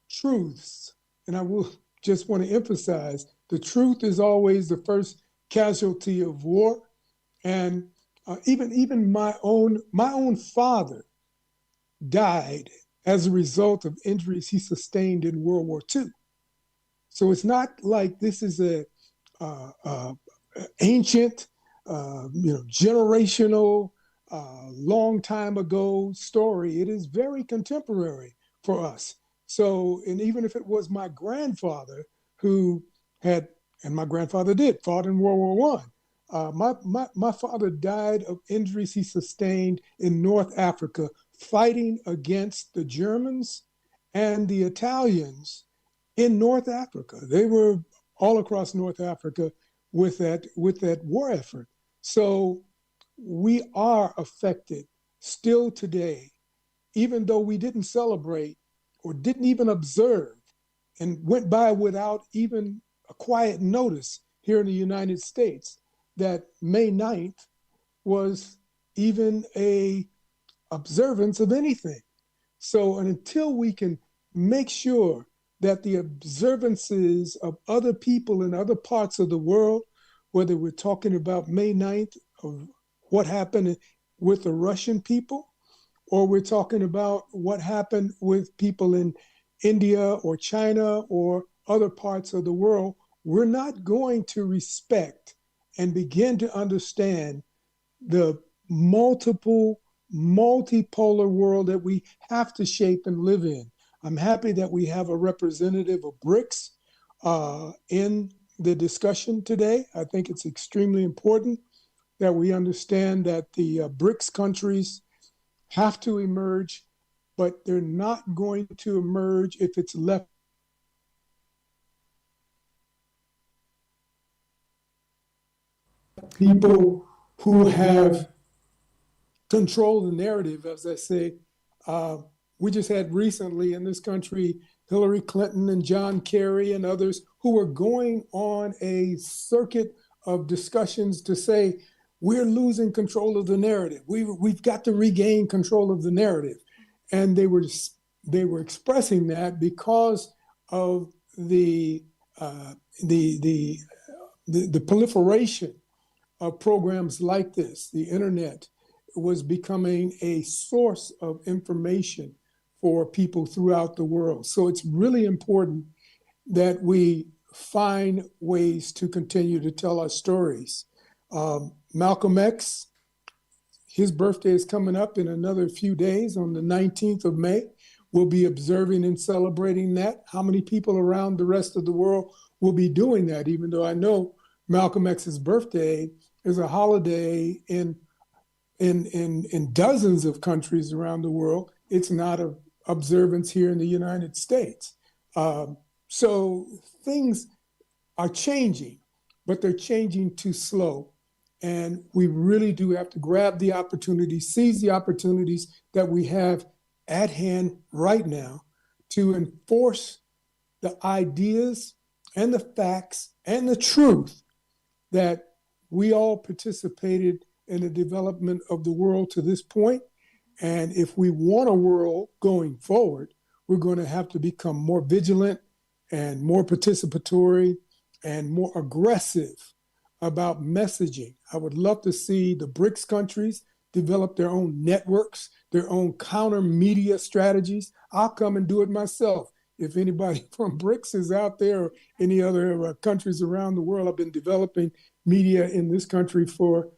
truths. And I will just want to emphasize, the truth is always the first casualty of war. And even my own father died as a result of injuries he sustained in World War II. So it's not like this is a ancient, generational, long time ago story. It is very contemporary for us. So, and even if it was my grandfather who had, and my grandfather did, fought in World War I. My father died of injuries he sustained in North Africa, fighting against the Germans and the Italians in North Africa. They were all across North Africa with that war effort. So we are affected still today, even though we didn't celebrate or didn't even observe and went by without even a quiet notice here in the United States that May 9th was even a observance of anything. So until we can make sure that the observances of other people in other parts of the world, whether we're talking about May 9th, of what happened with the Russian people, or we're talking about what happened with people in India or China or other parts of the world, we're not going to respect and begin to understand the multipolar world that we have to shape and live in. I'm happy that we have a representative of BRICS in the discussion today. I think it's extremely important that we understand that the BRICS countries have to emerge, but they're not going to emerge if it's left people who have control the narrative, as I say. We just had recently in this country Hillary Clinton and John Kerry and others who were going on a circuit of discussions to say, we're losing control of the narrative. We've got to regain control of the narrative. And they were expressing that because of the proliferation of programs like this. The internet was becoming a source of information for people throughout the world. So it's really important that we find ways to continue to tell our stories. Malcolm X, his birthday is coming up in another few days on the 19th of May. We'll be observing and celebrating that. How many people around the rest of the world will be doing that? Even though I know Malcolm X's birthday is a holiday in dozens of countries around the world, it's not an observance here in the United States. So things are changing, but they're changing too slow. And we really do have to grab the opportunities, seize the opportunities that we have at hand right now to enforce the ideas and the facts and the truth that we all participated in the development of the world to this point. And if we want a world going forward, we're going to have to become more vigilant and more participatory and more aggressive about messaging. I would love to see the BRICS countries develop their own networks, their own counter media strategies. I'll come and do it myself. If anybody from BRICS is out there or any other countries around the world, I've been developing media in this country for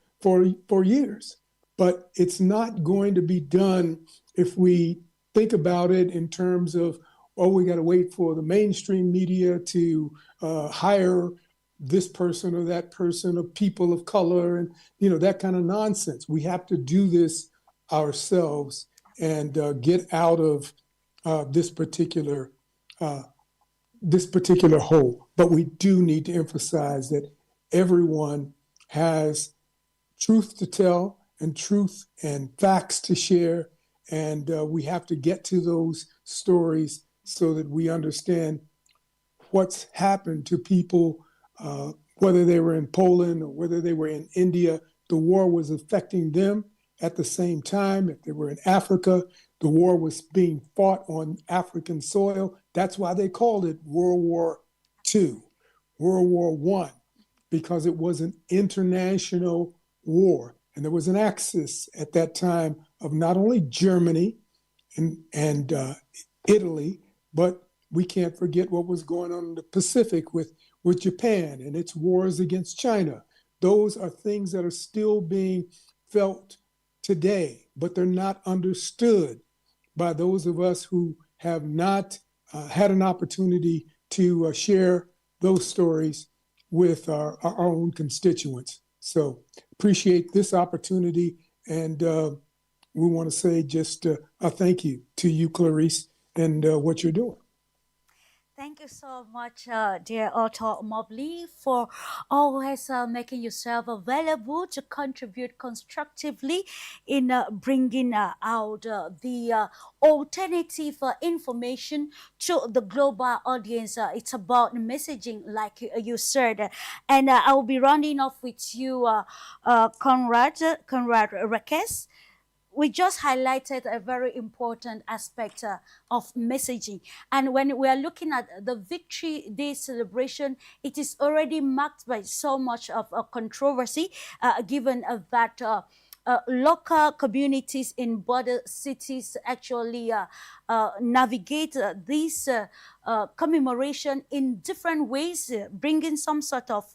years. But it's not going to be done if we think about it in terms of, oh, we got to wait for the mainstream media to hire this person or that person or people of color and, you know, that kind of nonsense. We have to do this ourselves and get out of this particular hole. But we do need to emphasize that everyone has truth to tell and truth and facts to share. And we have to get to those stories so that we understand what's happened to people, whether they were in Poland or whether they were in India. The war was affecting them at the same time. If they were in Africa, the war was being fought on African soil. That's why they called it World War II, World War I, because it was an international war. And there was an axis at that time of not only Germany and Italy, but we can't forget what was going on in the Pacific with Japan and its wars against China. Those are things that are still being felt today, but they're not understood by those of us who have not had an opportunity to share those stories with our own constituents. So appreciate this opportunity, and we want to say just a thank you to you, Clarisse, and what you're doing. Thank you so much, dear Otto Mobley, for always making yourself available to contribute constructively in bringing out the alternative information to the global audience. It's about messaging, like you said. And I will be rounding off with you, Conrad Rekes. We just highlighted a very important aspect of messaging. And when we are looking at the Victory Day celebration, it is already marked by so much of controversy, given that local communities in border cities actually navigate this commemoration in different ways, bringing some sort of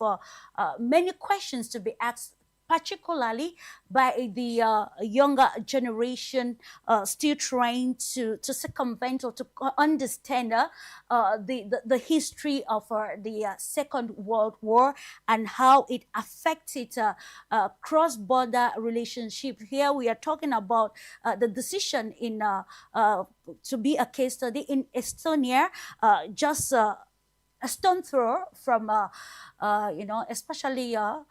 many questions to be asked, particularly by the younger generation still trying to circumvent or to understand the history of the Second World War and how it affected cross-border relationship. Here we are talking about the decision in to be a case study in Estonia, just a stone throw from, especially to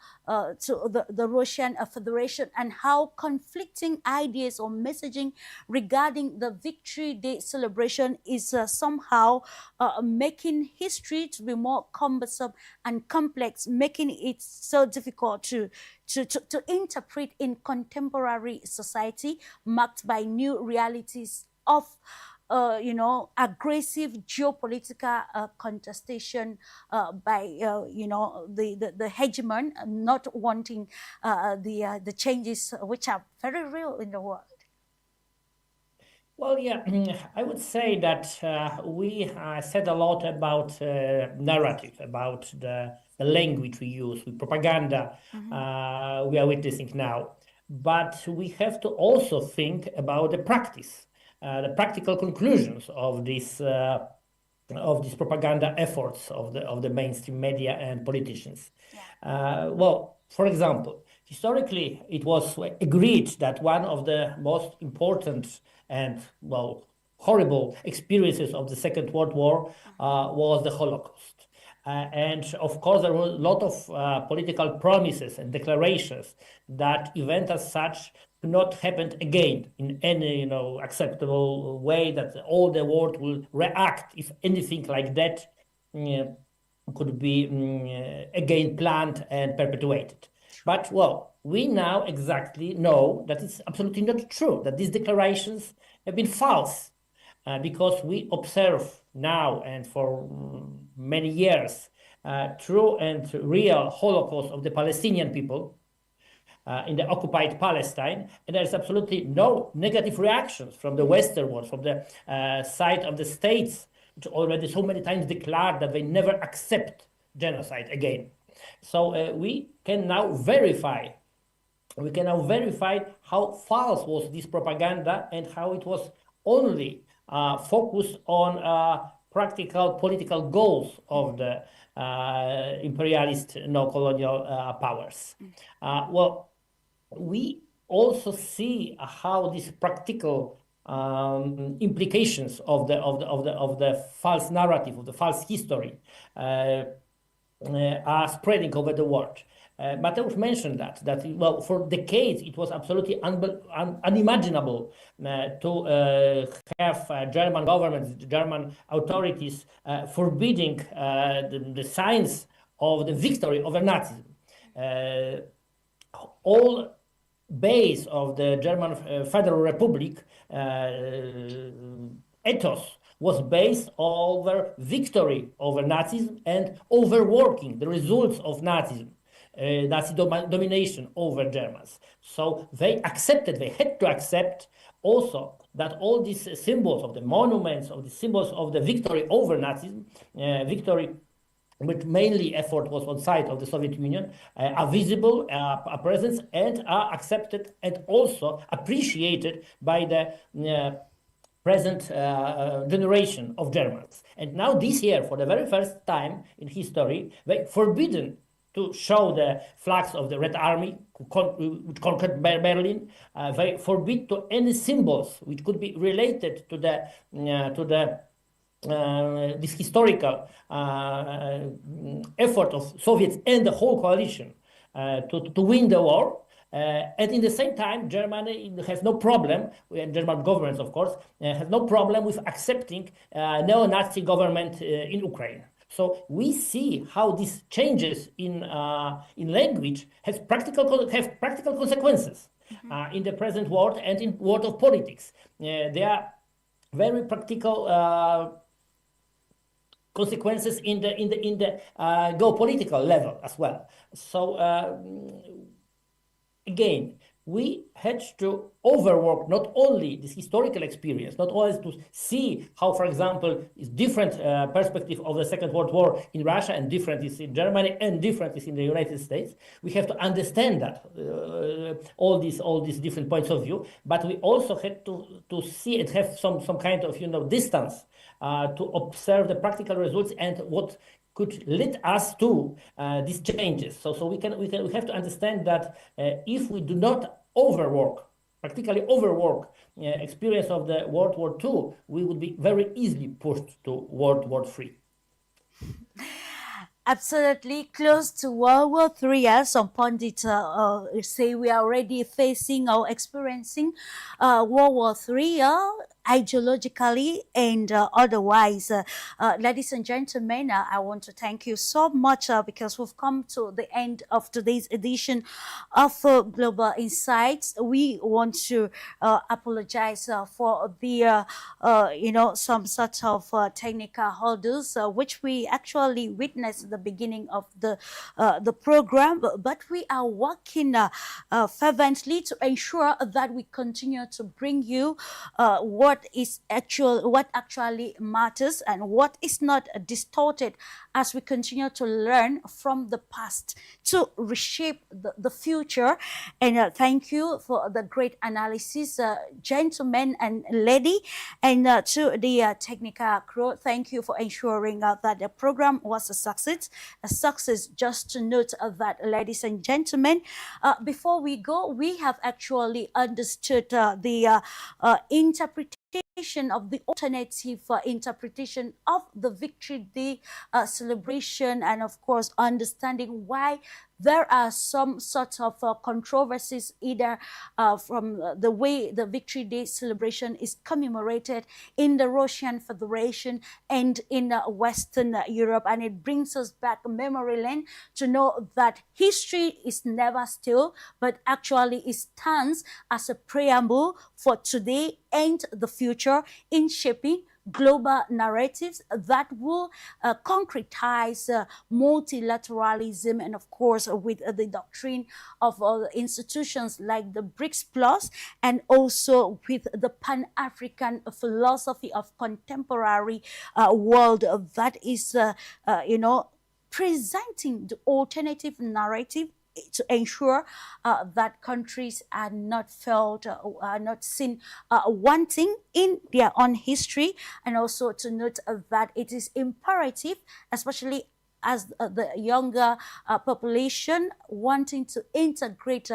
the Russian Federation, and how conflicting ideas or messaging regarding the Victory Day celebration is somehow making history to be more cumbersome and complex, making it so difficult to interpret in contemporary society marked by new realities of aggressive geopolitical contestation by, the hegemon not wanting the changes which are very real in the world. Well, yeah, I would say that we said a lot about narrative, about the language we use, with propaganda we are witnessing now. But we have to also think about the practice. The practical conclusions of these propaganda efforts of the mainstream media and politicians. Yeah. Well, for example, historically, it was agreed that one of the most important and, horrible experiences of the Second World War was the Holocaust. And of course, there were a lot of political promises and declarations that event as such to not happen again in any acceptable way, that all the world will react if anything like that could be again planned and perpetuated. But well, we now exactly know that it's absolutely not true, that these declarations have been false, because we observe now and for many years true and real Holocaust of the Palestinian people in the occupied Palestine, and there's absolutely no negative reactions from the Western world, from the side of the states, which already so many times declared that they never accept genocide again. So we can now verify how false was this propaganda and how it was only focused on practical political goals of the imperialist colonial powers. Well, we also see how these practical implications of the false narrative, of the false history, are spreading over the world. Mateusz mentioned that well, for decades it was absolutely unimaginable to have German government, German authorities forbidding the signs of the victory over Nazism. All base of the German Federal Republic ethos was based over victory over Nazism and overworking the results of Nazism, Nazi domination over Germans. So they had to accept also that all these symbols of the monuments, of the symbols of the victory over Nazism, victory which mainly effort was on side of the Soviet Union, are visible, are present, and are accepted and also appreciated by the present generation of Germans. And now this year, for the very first time in history, they forbidden to show the flags of the Red Army, which conquered Berlin. They forbid to any symbols which could be related to the this historical effort of Soviets and the whole coalition to win the war. And in the same time, Germany has no problem, and German government, of course, has no problem with accepting neo-Nazi government in Ukraine. So we see how these changes in language have practical consequences in the present world and in world of politics. They are very practical consequences in the geopolitical level as well. So again, we had to overwork not only this historical experience, not only to see how, for example, is different perspective of the Second World War in Russia and different is in Germany and different is in the United States. We have to understand that all these different points of view, but we also had to see and have some kind of distance to observe the practical results and what could lead us to these changes. So we have to understand that if we do not practically overwork experience of the World War II, we would be very easily pushed to World War III. Absolutely close to World War III. Some pundits say we are already facing or experiencing World War III ideologically and otherwise. Ladies and gentlemen, I want to thank you so much because we've come to the end of today's edition of Global Insights. We want to apologize for the, some sort of technical hurdles which we actually witnessed at the beginning of the program, but we are working fervently to ensure that we continue to bring you what actually matters and what is not distorted as we continue to learn from the past to reshape the future. And thank you for the great analysis, gentlemen and lady, and to the technical crew, thank you for ensuring that the program was a success. Just to note that, ladies and gentlemen, before we go, we have actually understood the interpretation of the alternative interpretation of the Victory Day celebration, and of course understanding why there are some sort of controversies, either from the way the Victory Day celebration is commemorated in the Russian Federation and in Western Europe. And it brings us back memory lane to know that history is never still, but actually it stands as a preamble for today and the future in shaping global narratives that will concretize multilateralism, and of course with the doctrine of institutions like the BRICS Plus, and also with the Pan-African philosophy of contemporary world that is, presenting the alternative narrative to ensure that countries are not felt, are not seen wanting in their own history, and also to note that it is imperative, especially as the younger population wanting to integrate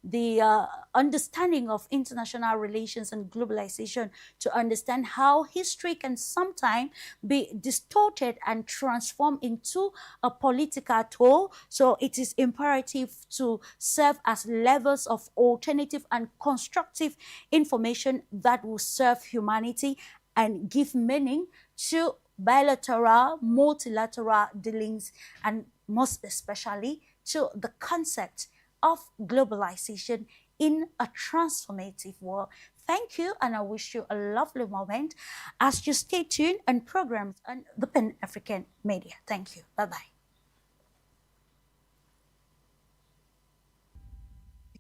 the understanding of international relations and globalization, to understand how history can sometimes be distorted and transformed into a political tool. So it is imperative to serve as levels of alternative and constructive information that will serve humanity and give meaning to bilateral, multilateral dealings, and most especially to the concept of globalization in a transformative world. Thank you, and I wish you a lovely moment as you stay tuned on programs on the Pan-African Media. Thank you. Bye-bye.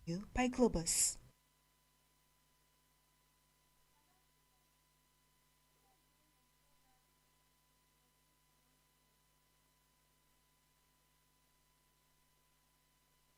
You by Globus.